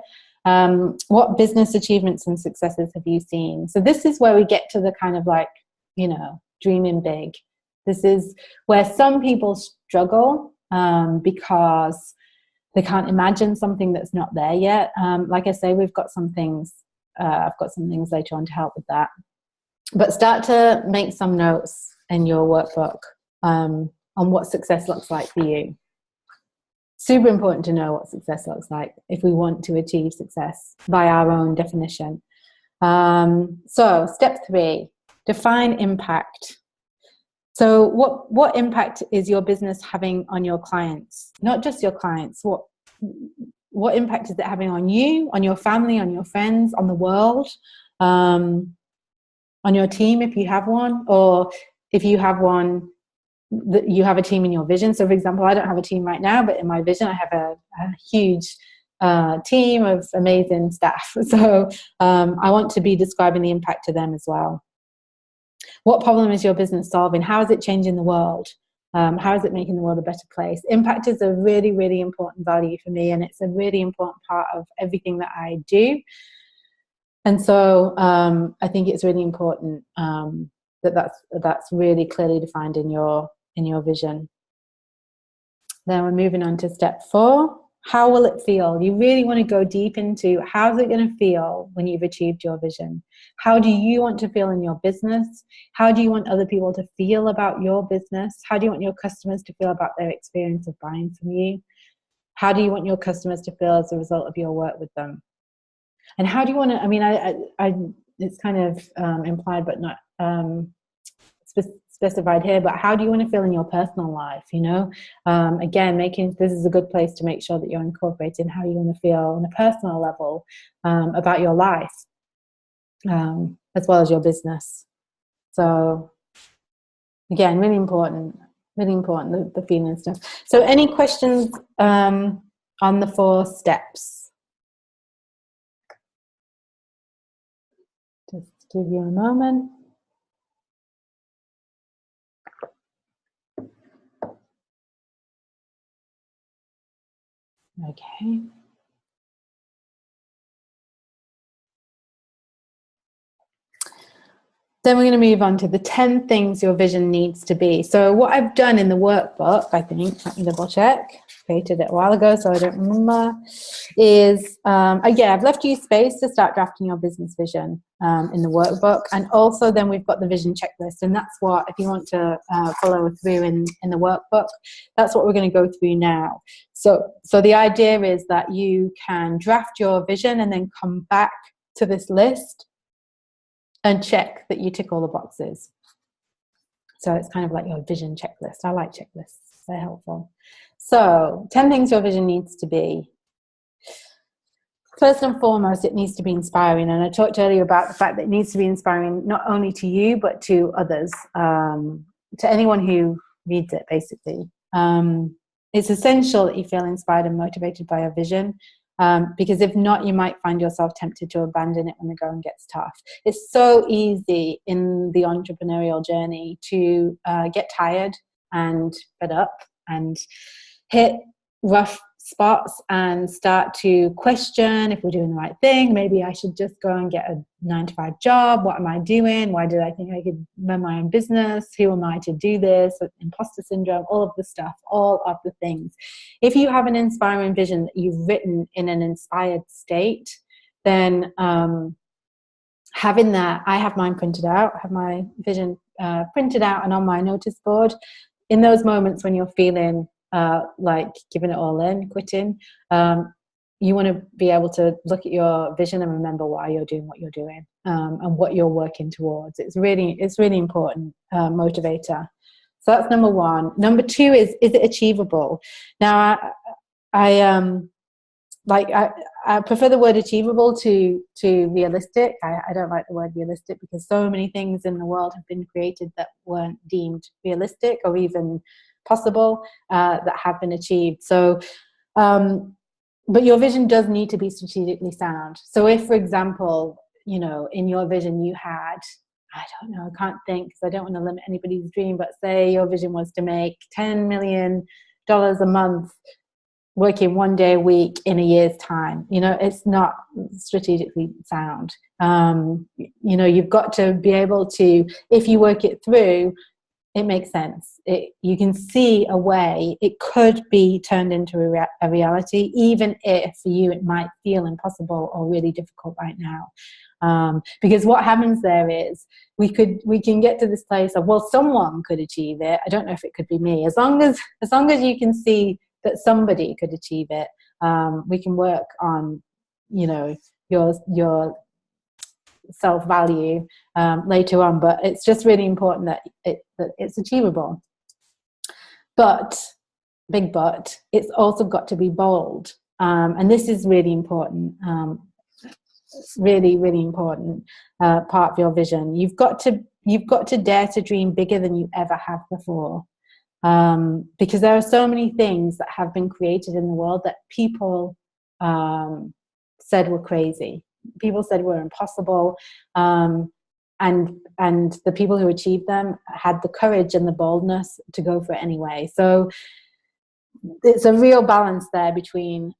What business achievements and successes have you seen? So this is where we get to the kind of dreaming big. This is where some people struggle because they can't imagine something that's not there yet. Like I say, we've got some things. I've got some things later on to help with that. But start to make some notes in your workbook on what success looks like for you. Super important to know what success looks like if we want to achieve success by our own definition. So step 3, define impact. So what impact is your business having on your clients? Not just your clients. What impact is it having on you, on your family, on your friends, on the world, on your team if you have one, or if you have one, you have a team in your vision. So for example, I don't have a team right now, but in my vision I have a huge team of amazing staff. So I want to be describing the impact to them as well. What problem is your business solving? How is it changing the world? How is it making the world a better place? Impact is a really, really important value for me, and it's a really important part of everything that I do. And so I think it's really important that's really clearly defined in your vision. Then we're moving on to step 4. How will it feel? You really want to go deep into how's it going to feel when you've achieved your vision? How do you want to feel in your business? How do you want other people to feel about your business? How do you want your customers to feel about their experience of buying from you? How do you want your customers to feel as a result of your work with them? And how do you want to, I mean, I it's kind of implied but not specified here, but how do you want to feel in your personal life? You know, again, this is a good place to make sure that you're incorporating how you want to feel on a personal level about your life, as well as your business. So again, really important, the feeling stuff. So any questions on the 4 steps? Just give you a moment. Okay. Then we're going to move on to the 10 things your vision needs to be. So what I've done in the workbook, I think, let me double check, created it a while ago so I don't remember, is, again, I've left you space to start drafting your business vision in the workbook. And also then we've got the vision checklist. And that's what, if you want to follow through in the workbook, that's what we're going to go through now. So the idea is that you can draft your vision and then come back to this list and check that you tick all the boxes. So it's kind of like your vision checklist. I like checklists, they're helpful. So 10 things your vision needs to be. First and foremost, it needs to be inspiring. And I talked earlier about the fact that it needs to be inspiring not only to you, but to others, to anyone who reads it, basically. It's essential that you feel inspired and motivated by your vision. Because if not, you might find yourself tempted to abandon it when the going gets tough. It's so easy in the entrepreneurial journey to get tired and fed up and hit rough spots and start to question if we're doing the right thing. Maybe I should just go and get a 9-to-5 job. What am I doing? Why did I think I could run my own business? Who am I to do this? Imposter syndrome, all of the stuff, all of the things. If you have an inspiring vision that you've written in an inspired state, then having that, I have mine printed out, I have my vision printed out and on my notice board. In those moments when you're feeling like giving it all in, quitting, you want to be able to look at your vision and remember why you're doing what you're doing, and what you're working towards. It's really important motivator. So that's number 1. Number 2 is it achievable? Now I prefer the word achievable to realistic. I don't like the word realistic because so many things in the world have been created that weren't deemed realistic or even possible, that have been achieved. So but your vision does need to be strategically sound. So if, for example, you know, in your vision you had, I don't know, I can't think because I don't want to limit anybody's dream, but say your vision was to make $10 million a month working 1 day a week in a year's time. You know, it's not strategically sound. You know, you've got to be able to, if you work it through, it makes sense. You can see a way it could be turned into a reality, even if for you it might feel impossible or really difficult right now. Because what happens there is we can get to this place of, well, someone could achieve it. I don't know if it could be me. As long as you can see that somebody could achieve it. We can work on, you know, your self-value later on, but it's just really important that it's achievable. But, big but, it's also got to be bold. And this is really important, really, really important part of your vision. You've got to dare to dream bigger than you ever have before. Because there are so many things that have been created in the world that people said were crazy. People said were impossible. And the people who achieved them had the courage and the boldness to go for it anyway. So it's a real balance there between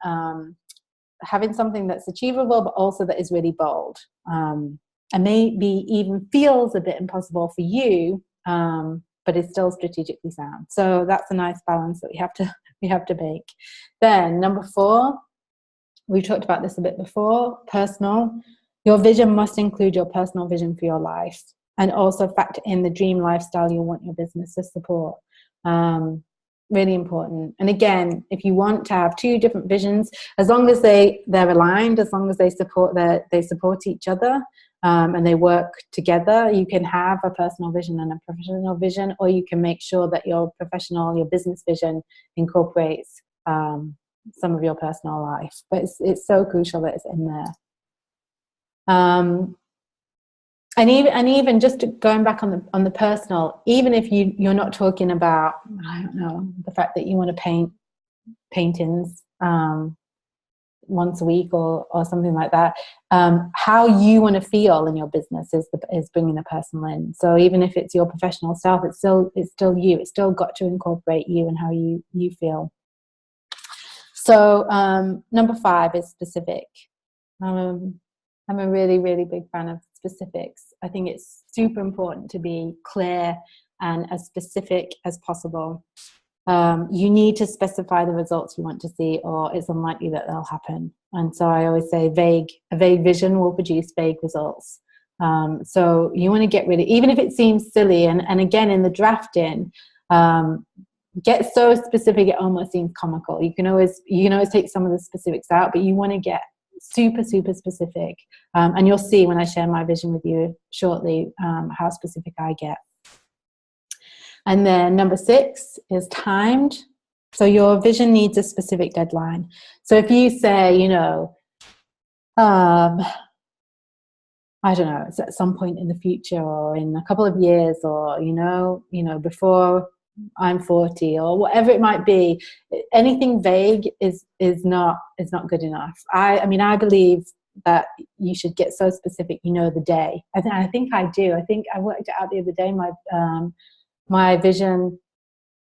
having something that's achievable, but also that is really bold. And maybe even feels a bit impossible for you, but is still strategically sound. So that's a nice balance that we have to make. Then number 4, we've talked about this a bit before, personal. Your vision must include your personal vision for your life, and also factor in the dream lifestyle you want your business to support. Really important. And again, if you want to have 2 different visions, as long as they're aligned, as long as they support each other, and they work together, you can have a personal vision and a professional vision, or you can make sure that your business vision incorporates some of your personal life. But it's so crucial that it's in there. And even just going back on the personal, even if you're not talking about, I don't know, the fact that you want to paint paintings once a week or something like that, how you want to feel in your business is bringing the personal in. So even if it's your professional self, it's still you. It's still got to incorporate you and how you feel. So number 5 is specific. I'm a really, really big fan of specifics. I think it's super important to be clear and as specific as possible. You need to specify the results you want to see, or it's unlikely that they'll happen. And so I always say a vague vision will produce vague results. So you want to get rid of, even if it seems silly, and again, in the drafting, get so specific it almost seems comical. You can always take some of the specifics out, but you want to get super, super specific. And you'll see when I share my vision with you shortly how specific I get. And then number 6 is timed. So your vision needs a specific deadline. So if you say, I don't know, it's at some point in the future or in a couple of years, or, before I'm 40 or whatever it might be, anything vague is not good enough. I believe that you should get so specific, the day. I think I do. I think I worked it out the other day. My vision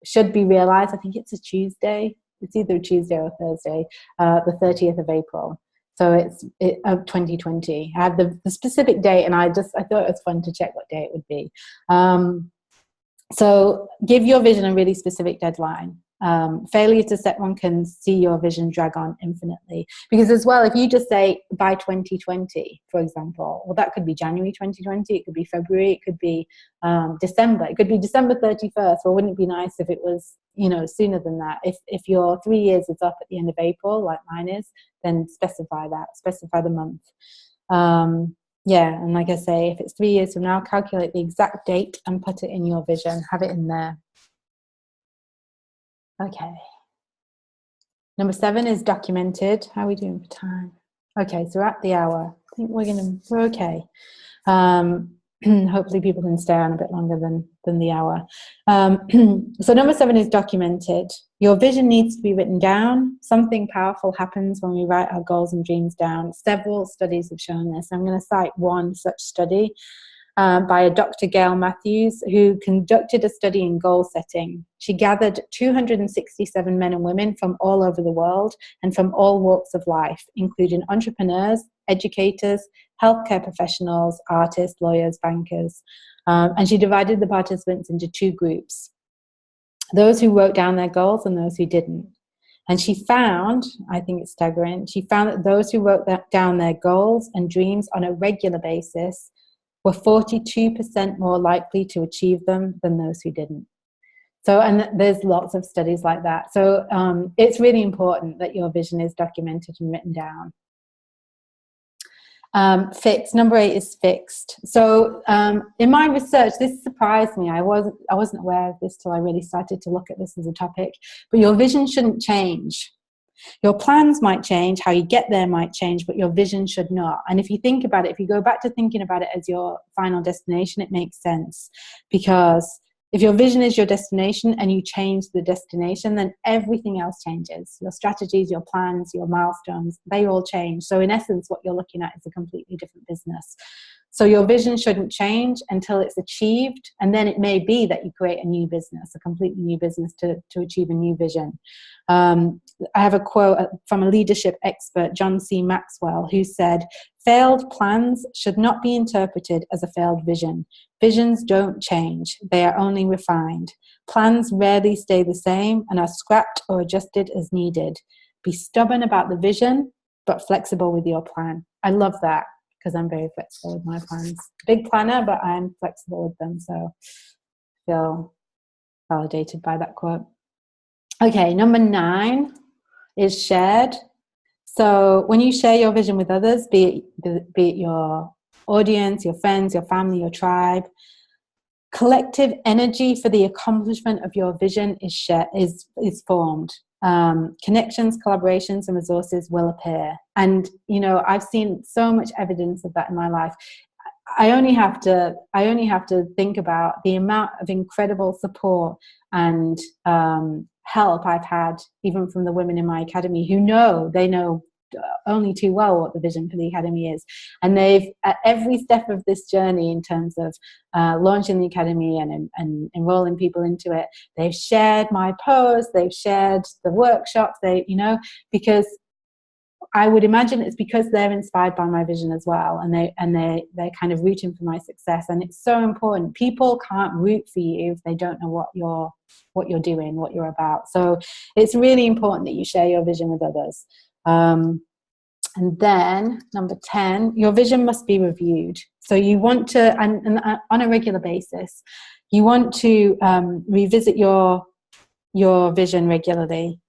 should be realized. I think it's a Tuesday. It's either a Tuesday or Thursday, the 30th of April. So it's of 2020. I have the specific date, and I thought it was fun to check what day it would be. So give your vision a really specific deadline. Failure to set one can see your vision drag on infinitely. Because as well, if you just say by 2020, for example, well, that could be January 2020, it could be February, it could be December, it could be December 31st. Well, wouldn't it be nice if it was, sooner than that? If your 3 years is up at the end of April, like mine is, then specify the month. And like I say, if it's 3 years from now, calculate the exact date and put it in your vision, have it in there. Okay. Number 7 is documented. How are we doing for time? Okay, so we're at the hour. I think we're okay. Hopefully people can stay on a bit longer than the hour. So number 7 is documented. Your vision needs to be written down. Something powerful happens when we write our goals and dreams down. Several studies have shown this. I'm going to cite one such study by a Dr. Gail Matthews, who conducted a study in goal setting. She gathered 267 men and women from all over the world and from all walks of life, including entrepreneurs, educators, healthcare professionals, artists, lawyers, bankers. And she divided the participants into 2 groups: those who wrote down their goals and those who didn't. And she found, I think it's staggering, she found that those who wrote down their goals and dreams on a regular basis were 42% more likely to achieve them than those who didn't. So, and there's lots of studies like that. So it's really important that your vision is documented and written down. Fixed. Number 8 is fixed. So in my research, this surprised me. I wasn't aware of this till I really started to look at this as a topic. But your vision shouldn't change. Your plans might change, how you get there might change, but your vision should not. And if you think about it, if you go back to thinking about it as your final destination, it makes sense. Because if your vision is your destination and you change the destination, then everything else changes. Your strategies, your plans, your milestones, they all change. So in essence, what you're looking at is a completely different business. So your vision shouldn't change until it's achieved. And then it may be that you create a new business, a completely new business to achieve a new vision. I have a quote from a leadership expert, John C. Maxwell, who said, "Failed plans should not be interpreted as a failed vision. Visions don't change. They are only refined. Plans rarely stay the same and are scrapped or adjusted as needed. Be stubborn about the vision, but flexible with your plan." I love that because I'm very flexible with my plans. Big planner, but I'm flexible with them. So I feel validated by that quote. Okay, number 9 is shared. So when you share your vision with others, be it your audience, your friends, your family, your tribe, collective energy for the accomplishment of your vision is formed. Connections, collaborations, and resources will appear. And I've seen so much evidence of that in my life. I only have to think about the amount of incredible support and help I've had, even from the women in my academy who know only too well what the vision for the academy is. And they've, at every step of this journey in terms of launching the academy and enrolling people into it, they've shared my posts, they've shared the workshops, because I would imagine it's because they're inspired by my vision as well, and they're kind of rooting for my success. And it's so important. People can't root for you if they don't know what you're doing, what you're about. So it's really important that you share your vision with others. And then number 10, your vision must be reviewed. So you want to, and on a regular basis, you want to revisit your vision regularly,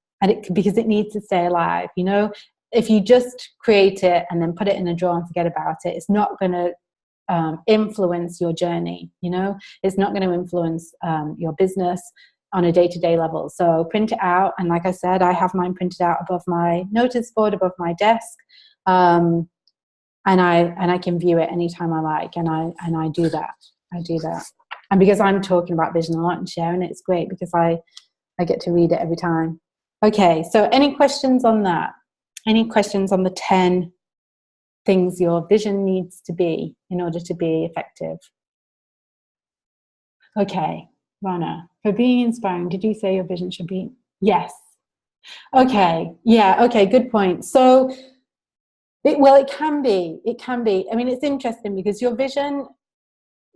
because it needs to stay alive. If you just create it and then put it in a drawer and forget about it, it's not going to influence your journey. It's not going to influence your business on a day-to-day level. So print it out, and like I said, I have mine printed out above my notice board, above my desk, and I can view it anytime I like, and I do that. And because I'm talking about vision a lot and sharing it, it's great because I get to read it every time. Okay, so any questions on that? Any questions on the 10 things your vision needs to be in order to be effective? Okay, Rana, for being inspiring, did you say your vision should be? Yes. Okay, yeah, okay, good point. So, it can be. I mean, it's interesting because your vision,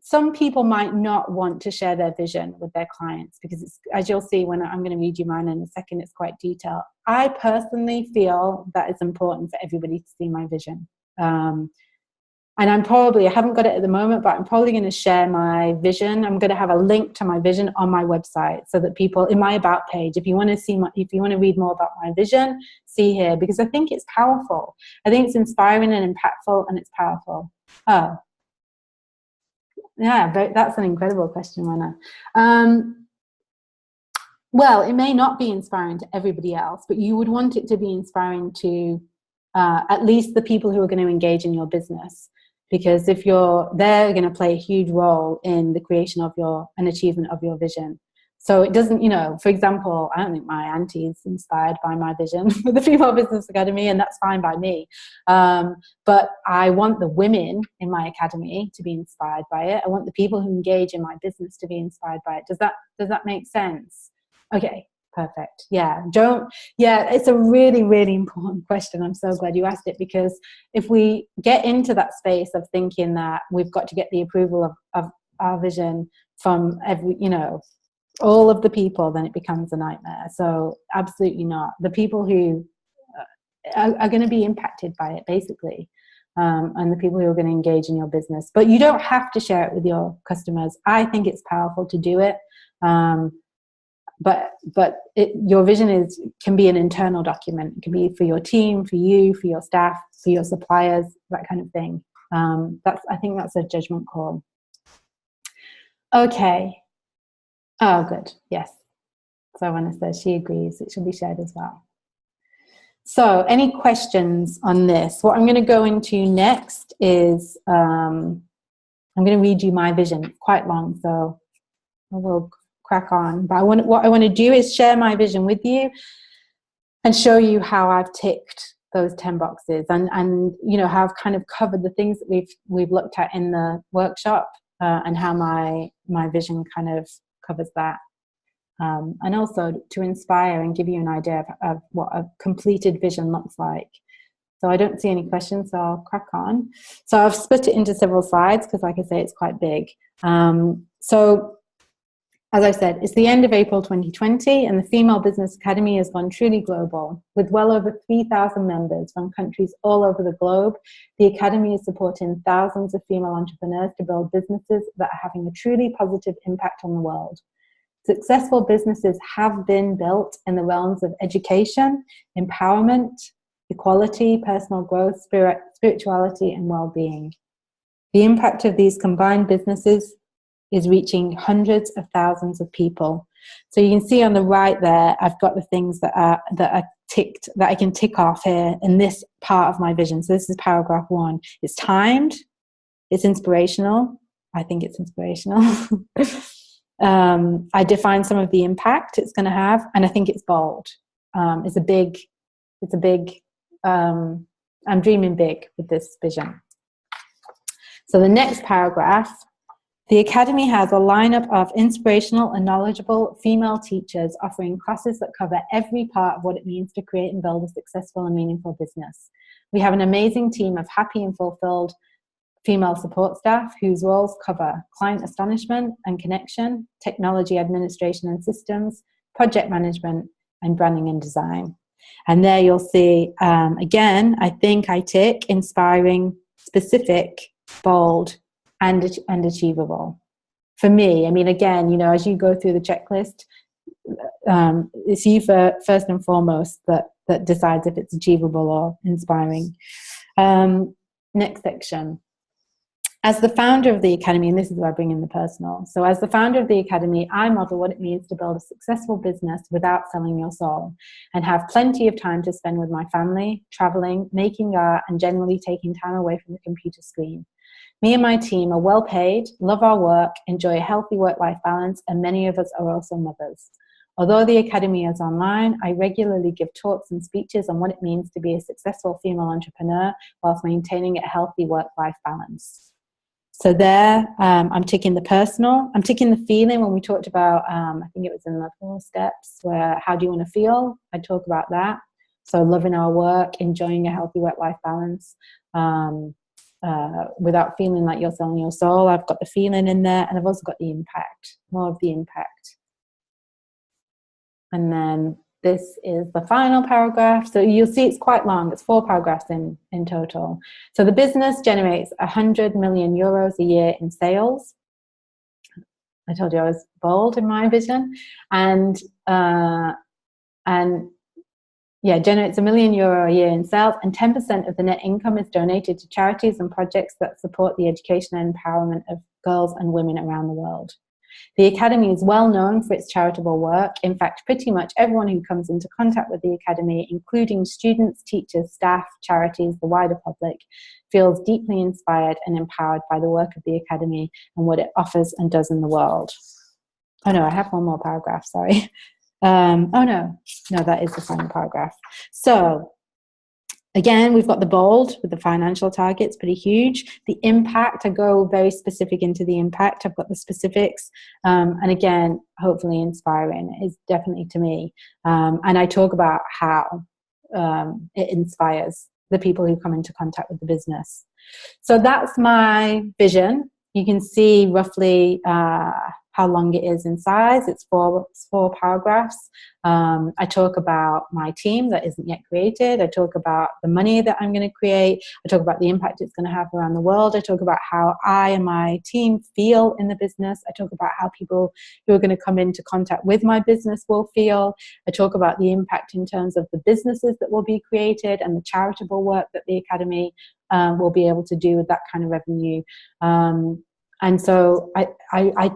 some people might not want to share their vision with their clients because it's, as you'll see when I'm going to read you mine in a second, it's quite detailed. I personally feel that it's important for everybody to see my vision. And I haven't got it at the moment, but I'm probably going to share my vision. I'm going to have a link to my vision on my website so that people, in my about page, if you want to read more about my vision, see here, because I think it's powerful. I think it's inspiring and impactful, and it's powerful. Oh, yeah, that's an incredible question, Rana. Well, it may not be inspiring to everybody else, but you would want it to be inspiring to at least the people who are going to engage in your business. Because they're going to play a huge role in the creation of and achievement of your vision. So it doesn't, for example, I don't think my auntie is inspired by my vision for the Female Business Academy, and that's fine by me. But I want the women in my academy to be inspired by it. I want the people who engage in my business to be inspired by it. Does that make sense? Okay, perfect. Yeah, it's a really, really important question. I'm so glad you asked it, because if we get into that space of thinking that we've got to get the approval of our vision from all of the people, then it becomes a nightmare. So absolutely not. The people who are going to be impacted by it, basically, and the people who are going to engage in your business. But you don't have to share it with your customers. I think it's powerful to do it. your vision can be an internal document. It can be for your team, for you, for your staff, for your suppliers, that kind of thing. I think that's a judgment call. Okay. Oh, good. Yes. So Vanessa says she agrees. It should be shared as well. So any questions on this? What I'm going to go into next is I'm going to read you my vision. It's quite long, so I will crack on. But what I want to do is share my vision with you and show you how I've ticked those 10 boxes and how I've kind of covered the things that we've looked at in the workshop, and how my vision kind of covers that. And also to inspire and give you an idea of what a completed vision looks like. So I don't see any questions, so I'll crack on. So I've split it into several slides because, like I say, it's quite big. So as I said, it's the end of April 2020, and the Female Business Academy has gone truly global. With well over 3,000 members from countries all over the globe, the Academy is supporting thousands of female entrepreneurs to build businesses that are having a truly positive impact on the world. Successful businesses have been built in the realms of education, empowerment, equality, personal growth, spirituality, and well-being. The impact of these combined businesses is reaching hundreds of thousands of people. So you can see on the right there, I've got the things that are ticked, that I can tick off here in this part of my vision. So this is paragraph 1. It's timed, it's inspirational. I think it's inspirational. I define some of the impact it's going to have, and I think it's bold. It's a big, I'm dreaming big with this vision. So the next paragraph, the Academy has a lineup of inspirational and knowledgeable female teachers offering classes that cover every part of what it means to create and build a successful and meaningful business. We have an amazing team of happy and fulfilled female support staff whose roles cover client astonishment and connection, technology administration and systems, project management, and branding and design. And there you'll see, again, I think I tick inspiring, specific, bold, and achievable. For me, I mean, again, as you go through the checklist, it's you first and foremost that decides if it's achievable or inspiring. Next section. As the founder of the Academy, and this is where I bring in the personal. So as the founder of the Academy, I model what it means to build a successful business without selling your soul, and have plenty of time to spend with my family, traveling, making art, and generally taking time away from the computer screen. Me and my team are well paid, love our work, enjoy a healthy work-life balance, and many of us are also mothers. Although the Academy is online, I regularly give talks and speeches on what it means to be a successful female entrepreneur whilst maintaining a healthy work-life balance. So there, I'm ticking the personal. I'm ticking the feeling when we talked about, I think it was in the 4 steps, where how do you want to feel? I talk about that. So loving our work, enjoying a healthy work-life balance, without feeling like you're selling your soul. I've got the feeling in there, and I've also got the impact, more of the impact. And then this is the final paragraph. So you'll see it's quite long. It's 4 paragraphs in total. So the business generates 100 million euros a year in sales. I told you I was bold in my vision. And generates €1 million a year in sales, and 10% of the net income is donated to charities and projects that support the education and empowerment of girls and women around the world. The Academy is well known for its charitable work. In fact, pretty much everyone who comes into contact with the Academy, including students, teachers, staff, charities, the wider public, feels deeply inspired and empowered by the work of the Academy and what it offers and does in the world. Oh no, I have one more paragraph, sorry. No, that is the final paragraph. So again, we've got the bold with the financial targets, pretty huge. The impact, I go very specific into the impact. I've got the specifics. And again, hopefully inspiring is definitely to me. And I talk about how it inspires the people who come into contact with the business. So that's my vision. You can see roughly how how long it is in size. It's four paragraphs. I talk about my team that isn't yet created. I talk about the money that I'm going to create. I talk about the impact it's going to have around the world. I talk about how I and my team feel in the business. I talk about how people who are going to come into contact with my business will feel. I talk about the impact in terms of the businesses that will be created and the charitable work that the Academy will be able to do with that kind of revenue. And so I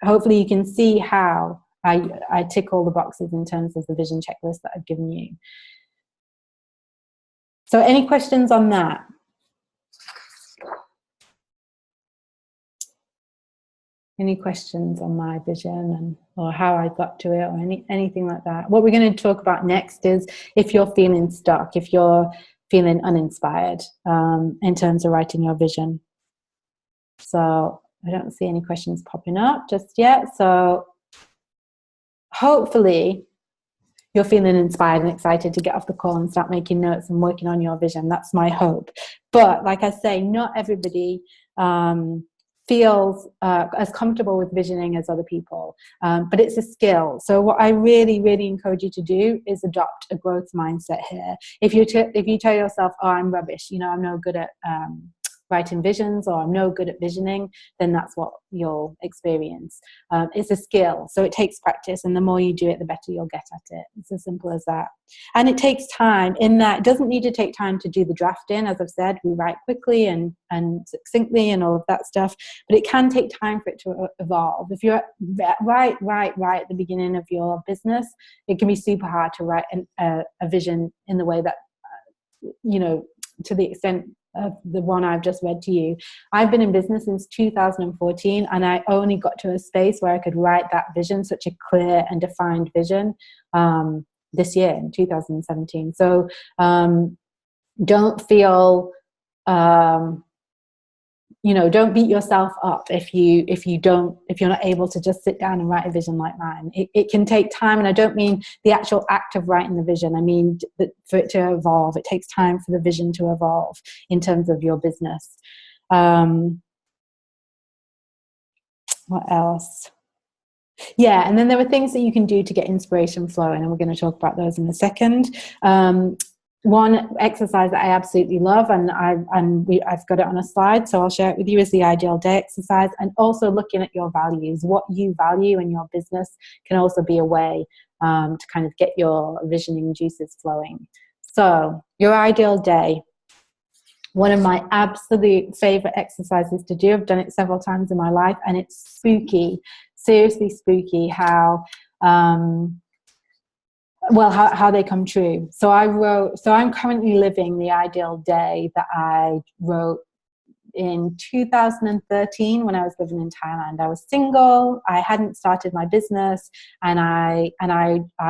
hopefully you can see how I tick all the boxes in terms of the vision checklist that I've given you. So any questions on that? Any questions on my vision or how I got to it or anything like that? What we're going to talk about next is if you're feeling stuck, if you're feeling uninspired in terms of writing your vision. So I don't see any questions popping up just yet. So hopefully you're feeling inspired and excited to get off the call and start making notes and working on your vision. That's my hope. But like I say, not everybody feels as comfortable with visioning as other people, but it's a skill. So what I really, really encourage you to do is adopt a growth mindset here. If you tell yourself, oh, I'm rubbish, I'm no good at writing visions, or I'm no good at visioning, then that's what you'll experience. It's a skill, so it takes practice, and the more you do it, the better you'll get at it. It's as simple as that. And it takes time in that it doesn't need to take time to do the drafting. As I've said, we write quickly and succinctly and all of that stuff, but it can take time for it to evolve. If you're right at the beginning of your business, it can be super hard to write a vision in the way that, to the extent of the one I've just read to you. I've been in business since 2014, and I only got to a space where I could write that vision, such a clear and defined vision, this year in 2017. So don't feel don't beat yourself up if you're not able to just sit down and write a vision like mine. It can take time, and I don't mean the actual act of writing the vision. I mean for it to evolve. It takes time for the vision to evolve in terms of your business. What else? Yeah, and then there are things that you can do to get inspiration flowing, and we're going to talk about those in a second. One exercise that I absolutely love, and I've got it on a slide, so I'll share it with you, is the ideal day exercise. And also looking at your values, what you value in your business can also be a way to kind of get your visioning juices flowing. So your ideal day. One of my absolute favorite exercises to do. I've done it several times in my life, and it's spooky, seriously spooky how they come true. So I'm currently living the ideal day that I wrote in 2013 when I was living in Thailand. I was single, I hadn't started my business, and I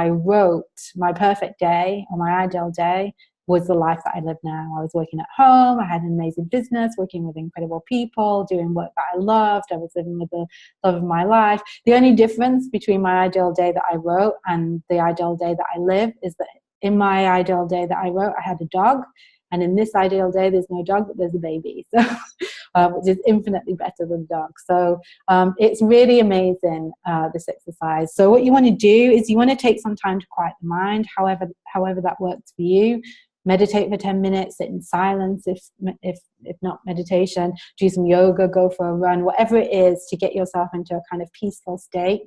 wrote my perfect day, or my ideal day was the life that I live now. I was working at home, I had an amazing business, working with incredible people, doing work that I loved, I was living with the love of my life. The only difference between my ideal day that I wrote and the ideal day that I live is that in my ideal day that I wrote, I had a dog, and in this ideal day, there's no dog, but there's a baby, so which is infinitely better than dog. So it's really amazing, this exercise. So what you want to do is you want to take some time to quiet the mind, however that works for you. Meditate for 10 minutes, sit in silence if not meditation, do some yoga, go for a run, whatever it is to get yourself into a kind of peaceful state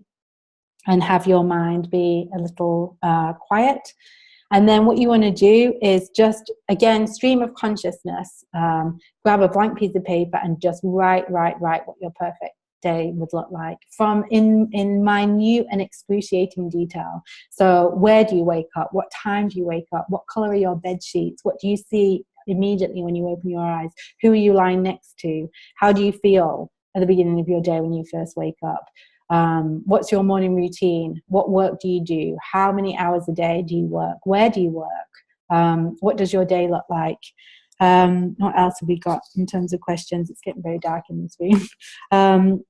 and have your mind be a little quiet. And then what you want to do is just, again, stream of consciousness, grab a blank piece of paper and just write what your perfect day would look like, from in minute and excruciating detail. So where do you wake up? What time do you wake up? What color are your bed sheets? What do you see immediately when you open your eyes? Who are you lying next to? How do you feel at the beginning of your day when you first wake up? What's your morning routine? What work do you do? How many hours a day do you work? Where do you work? What does your day look like? What else have we got in terms of questions? It's getting very dark in this room.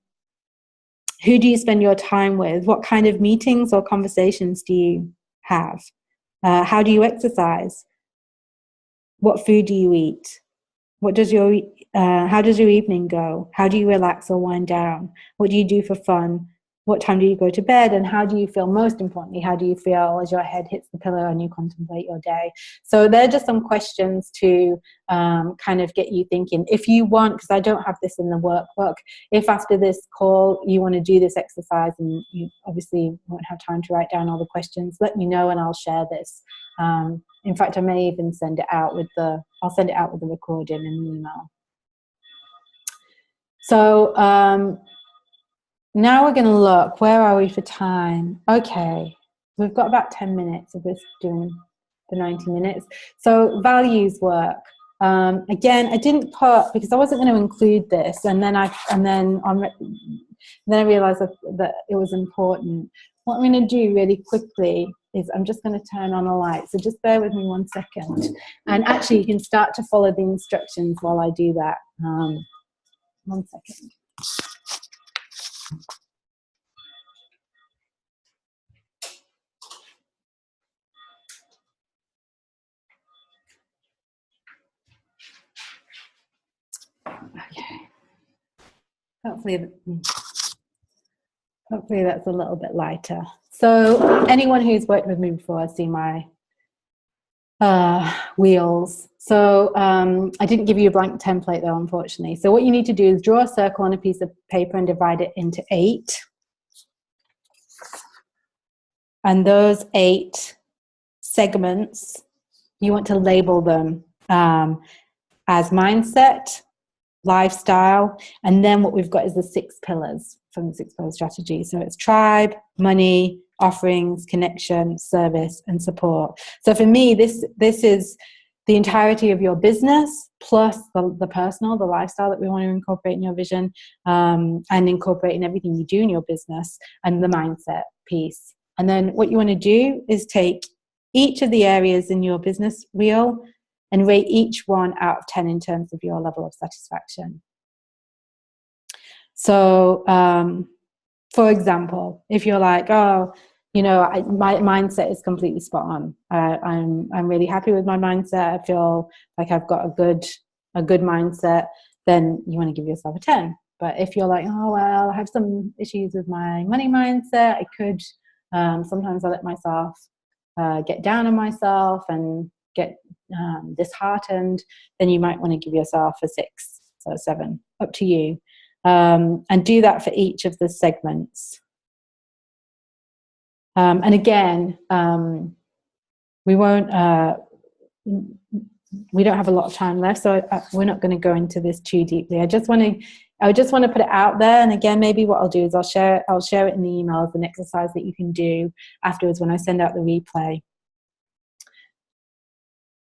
Who do you spend your time with? What kind of meetings or conversations do you have? How do you exercise? What food do you eat? How does your evening go? How do you relax or wind down? What do you do for fun? what time do you go to bed, and how do you feel? Most importantly, how do you feel as your head hits the pillow and you contemplate your day? So they're just some questions to kind of get you thinking. If you want, because I don't have this in the workbook, if after this call you want to do this exercise and you obviously won't have time to write down all the questions, let me know and I'll share this. In fact, I may even send it out with the recording in the email. So now we're going to look, where are we for time? Okay, we've got about 10 minutes of this doing the 90 minutes. So values work. Again, I didn't put, because I wasn't going to include this, and then I realized that it was important. What I'm going to do really quickly is I'm just going to turn on a light. So just bear with me 1 second. And actually, you can start to follow the instructions while I do that. 1 second. Okay. Hopefully that's a little bit lighter. So anyone who's worked with me before has seen my wheels. So I didn't give you a blank template though, unfortunately. So what you need to do is draw a circle on a piece of paper and divide it into 8. And those 8 segments, you want to label them as mindset, lifestyle, and then what we've got is the 6 pillars from the 6 pillar strategy. So it's tribe, money, offerings, connection, service, and support. So for me, this is the entirety of your business plus the personal, the lifestyle that we want to incorporate in your vision, and incorporate in everything you do in your business, and the mindset piece. And then what you want to do is take each of the areas in your business wheel and rate each one out of 10 in terms of your level of satisfaction. So, for example, if you're like, oh, you know, my mindset is completely spot on. I'm really happy with my mindset. I feel like I've got a good mindset. Then you want to give yourself a 10. But if you're like, oh well, I have some issues with my money mindset. I could sometimes I let myself get down on myself and get disheartened. Then you might want to give yourself a 6 or a 7. Up to you. And do that for each of the segments. And again, we don't have a lot of time left, so we're not going to go into this too deeply. I just want to put it out there. And again, maybe what I'll do is I'll share it in the email as an exercise that you can do afterwards when I send out the replay.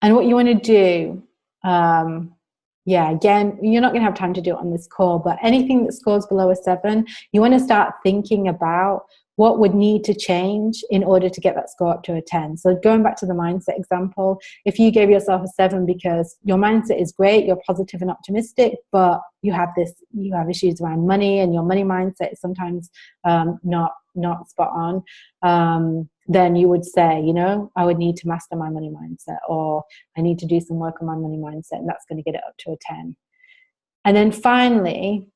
And what you want to do, again, you're not going to have time to do it on this call, but anything that scores below a 7, you want to start thinking about what would need to change in order to get that score up to a 10. So going back to the mindset example, if you gave yourself a 7 because your mindset is great, you're positive and optimistic, but you have issues around money and your money mindset is sometimes not spot on, then you would say, you know, I would need to master my money mindset, or I need to do some work on my money mindset, and that's going to get it up to a 10. And then finally,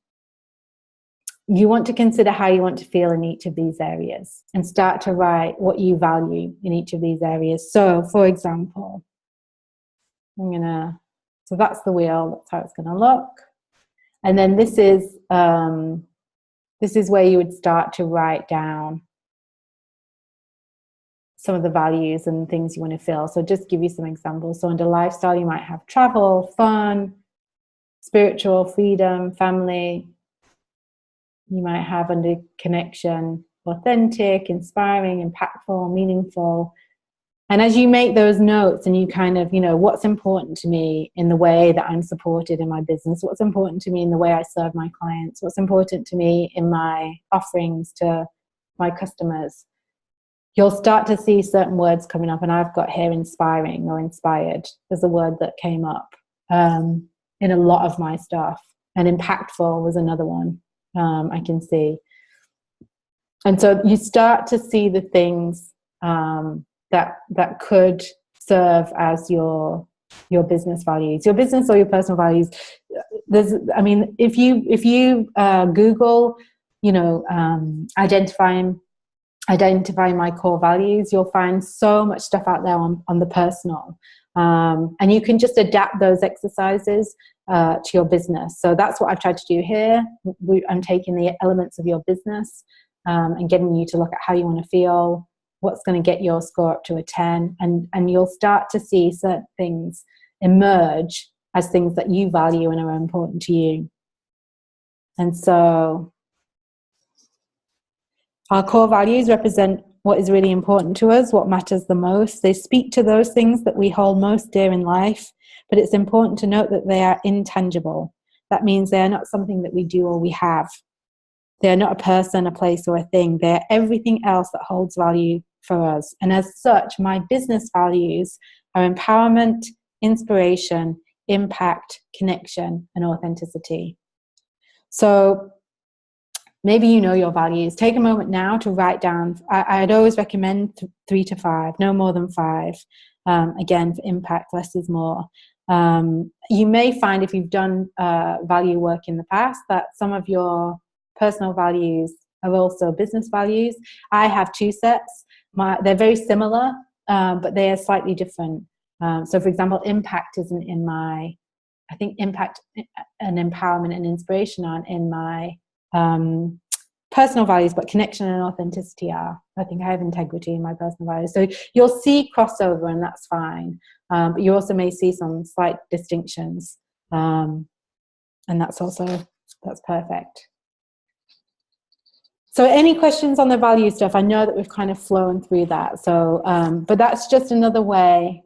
you want to consider how you want to feel in each of these areas and start to write what you value in each of these areas. So, for example, so that's the wheel, that's how it's going to look. And then this is where you would start to write down some of the values and things you want to feel. So just give you some examples. So under lifestyle, you might have travel, fun, spiritual, freedom, family. You might have under connection, authentic, inspiring, impactful, meaningful. And as you make those notes and you kind of, you know, what's important to me in the way that I'm supported in my business, what's important to me in the way I serve my clients, what's important to me in my offerings to my customers, you'll start to see certain words coming up. And I've got here inspiring or inspired. There's a word that came up in a lot of my stuff. And impactful was another one. I can see. And so you start to see the things that could serve as your business values, your business or your personal values. If you Google, identifying my core values, you'll find so much stuff out there on the personal. And you can just adapt those exercises to your business. So that's what I've tried to do here. I'm taking the elements of your business and getting you to look at how you want to feel, what's going to get your score up to a 10, and you'll start to see certain things emerge as things that you value and are important to you. And so our core values represent what is really important to us, what matters the most. They speak to those things that we hold most dear in life, but it's important to note that they are intangible. That means they are not something that we do or we have. They are not a person, a place, or a thing. They are everything else that holds value for us. And as such, my business values are empowerment, inspiration, impact, connection, and authenticity. So maybe you know your values. Take a moment now to write down. I'd always recommend 3 to 5, no more than 5. Again, for impact, less is more. You may find, if you've done value work in the past, that some of your personal values are also business values. I have 2 sets. They're very similar, but they are slightly different. So, for example, impact isn't in my, I think impact and empowerment and inspiration aren't in my personal values, but connection and authenticity are. I think I have integrity in my personal values. So you'll see crossover, and that's fine. But you also may see some slight distinctions. And that's perfect. So any questions on the value stuff? I know that we've kind of flown through that. So, but that's just another way.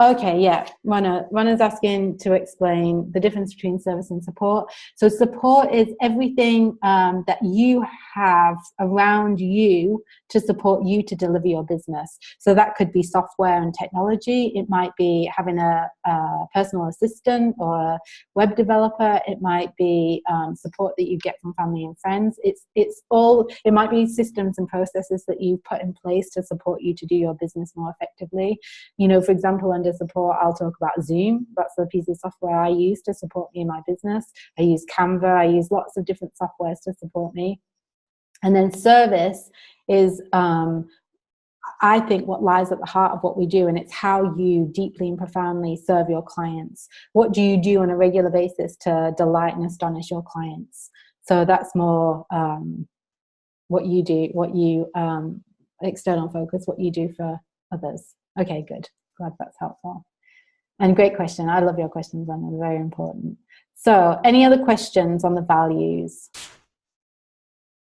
Okay, yeah, Rana's asking to explain the difference between service and support. So support is everything that you have around you to support you to deliver your business. So that could be software and technology. It might be having a personal assistant or a web developer. It might be support that you get from family and friends. It might be systems and processes that you put in place to support you to do your business more effectively. For example, under support, I'll talk about Zoom. That's the piece of software I use to support me in my business. I use Canva. I use lots of different softwares to support me. And then service is, I think, what lies at the heart of what we do, and it's how you deeply and profoundly serve your clients. What do you do on a regular basis to delight and astonish your clients? So that's more what you do, external focus, what you do for others. Okay, good. Glad that's helpful. And great question. I love your questions, Anna. They're very important. So any other questions on the values?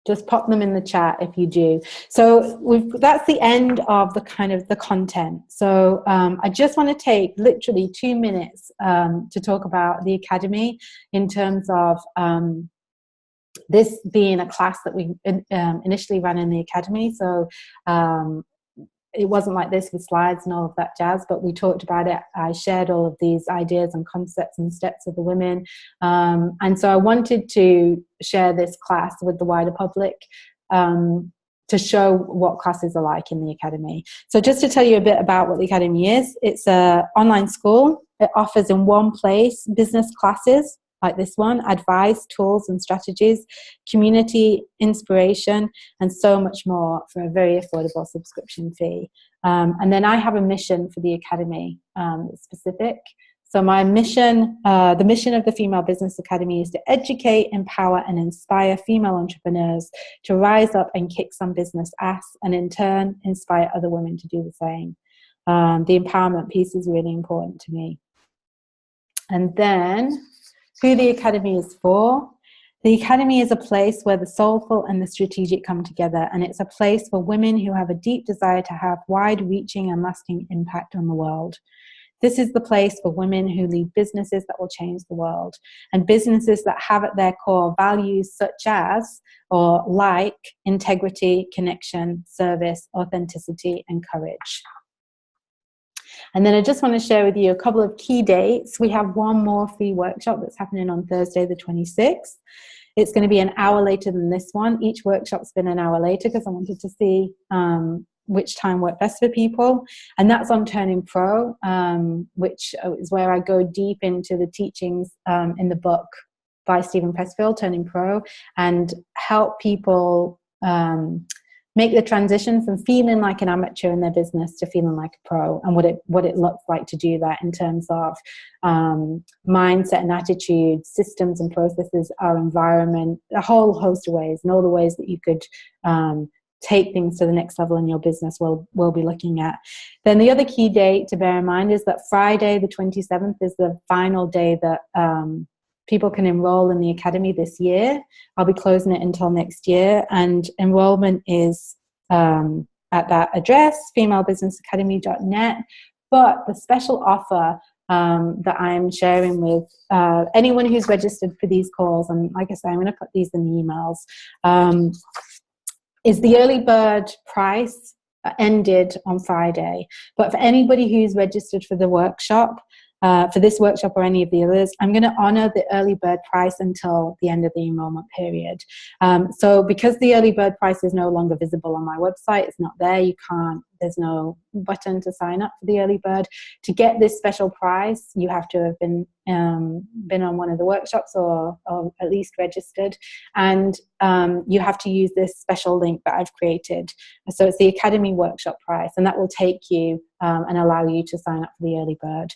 Just pop them in the chat if you do. So that's the end of the kind of the content. So I just want to take literally 2 minutes to talk about the Academy in terms of this being a class that we initially ran in the Academy. So it wasn't like this with slides and all of that jazz, but we talked about it. I shared all of these ideas and concepts and steps with the women. And so I wanted to share this class with the wider public to show what classes are like in the Academy. So just to tell you a bit about what the Academy is, it's an online school. It offers in one place business classes like this one, advice, tools and strategies, community, inspiration, and so much more for a very affordable subscription fee. And then I have a mission for the Academy, specific. So my mission, the mission of the Female Business Academy is to educate, empower, and inspire female entrepreneurs to rise up and kick some business ass, and in turn, inspire other women to do the same. The empowerment piece is really important to me. And then who the Academy is for. The Academy is a place where the soulful and the strategic come together, and it's a place for women who have a deep desire to have wide-reaching and lasting impact on the world. This is the place for women who lead businesses that will change the world, and businesses that have at their core values such as, or like, integrity, connection, service, authenticity, and courage. And then I just want to share with you a couple of key dates. We have one more free workshop that's happening on Thursday, the 26th. It's going to be an hour later than this one. Each workshop's been an hour later because I wanted to see which time worked best for people. And that's on Turning Pro, which is where I go deep into the teachings in the book by Stephen Pressfield, Turning Pro, and help people make the transition from feeling like an amateur in their business to feeling like a pro, and what it looks like to do that in terms of mindset and attitude, systems and processes, our environment, a whole host of ways, and all the ways that you could take things to the next level in your business we'll be looking at. Then the other key date to bear in mind is that Friday the 27th is the final day that people can enroll in the academy this year. I'll be closing it until next year, and enrollment is at that address, femalebusinessacademy.net. But the special offer that I'm sharing with anyone who's registered for these calls, and like I say, I'm going to put these in the emails, is the early bird price ended on Friday. But for anybody who's registered for the workshop, for this workshop or any of the others, I'm going to honor the early bird price until the end of the enrollment period. So because the early bird price is no longer visible on my website, it's not there, there's no button to sign up for the early bird. To get this special price, you have to have been on one of the workshops or at least registered, and you have to use this special link that I've created. So it's the Academy workshop price, and that will take you and allow you to sign up for the early bird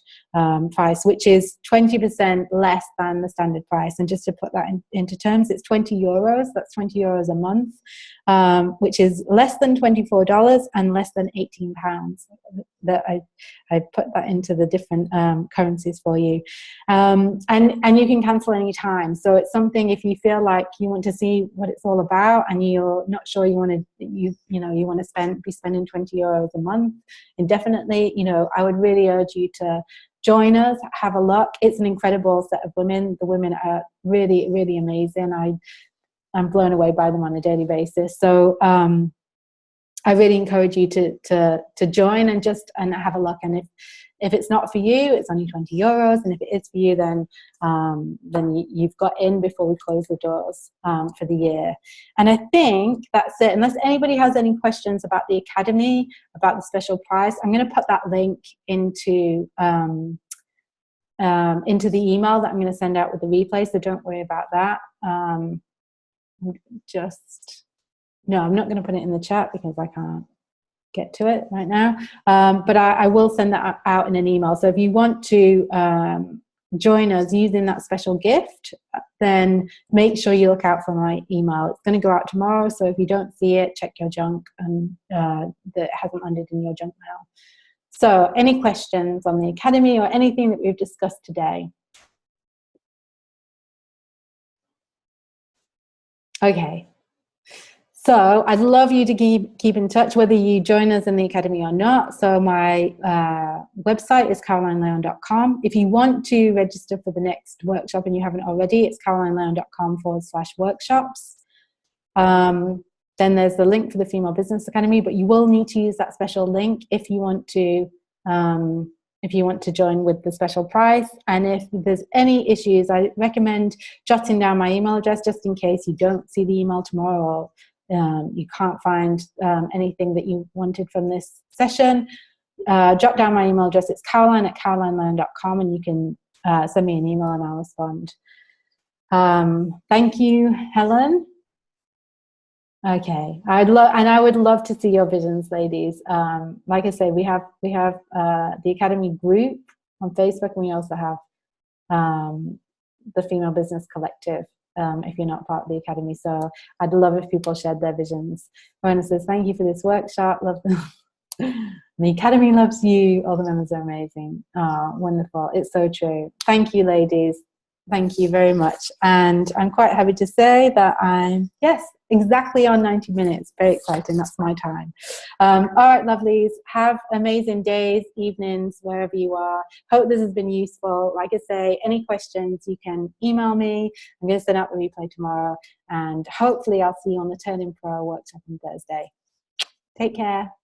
price, which is 20% less than the standard price. And just to put that into terms, it's €20. That's €20 a month, which is less than $24 and less than £18. That I put that into the different currencies for you, and you can cancel any time. So it's something, if you feel like you want to see what it's all about and you're not sure you want to be spending €20 a month indefinitely, I would really urge you to join us, have a look. It's an incredible set of women. The women are really, really amazing. I'm blown away by them on a daily basis. So I really encourage you to join and have a look. And if it's not for you, it's only €20. And if it is for you, then you've got in before we close the doors for the year. And I think that's it. Unless anybody has any questions about the Academy, about the special price, I'm going to put that link into the email that I'm going to send out with the replay. So don't worry about that. No, I'm not going to put it in the chat because I can't get to it right now. But I will send that out in an email. So if you want to join us using that special gift, then make sure you look out for my email. It's going to go out tomorrow. So if you don't see it, check your junk and that it hasn't landed in your junk mail. So any questions on the Academy or anything that we've discussed today? Okay. So I'd love you to keep in touch, whether you join us in the Academy or not. So my website is carolineleon.com. If you want to register for the next workshop and you haven't already, it's carolineleon.com/workshops. Then there's the link for the Female Business Academy, but you will need to use that special link if you want to join with the special price. And if there's any issues, I recommend jotting down my email address just in case you don't see the email tomorrow, or you can't find anything that you wanted from this session. Jot down my email address. It's caroline@carolineleon.com, and you can send me an email and I'll respond. Thank you, Helen. Okay, I would love to see your visions, ladies. Like I say, we have the Academy group on Facebook, and we also have the Female Business Collective. If you're not part of the Academy, so I'd love if people shared their visions. Rona says, "Thank you for this workshop. Love them." The Academy loves you. All the members are amazing. Oh, wonderful! It's so true. Thank you, ladies. Thank you very much. And I'm quite happy to say that I'm exactly on 90 minutes. Very exciting. That's my time. All right, lovelies. Have amazing days, evenings, wherever you are. Hope this has been useful. Like I say, any questions, you can email me. I'm going to send out the replay tomorrow. And hopefully I'll see you on the Turning Pro workshop on Thursday. Take care.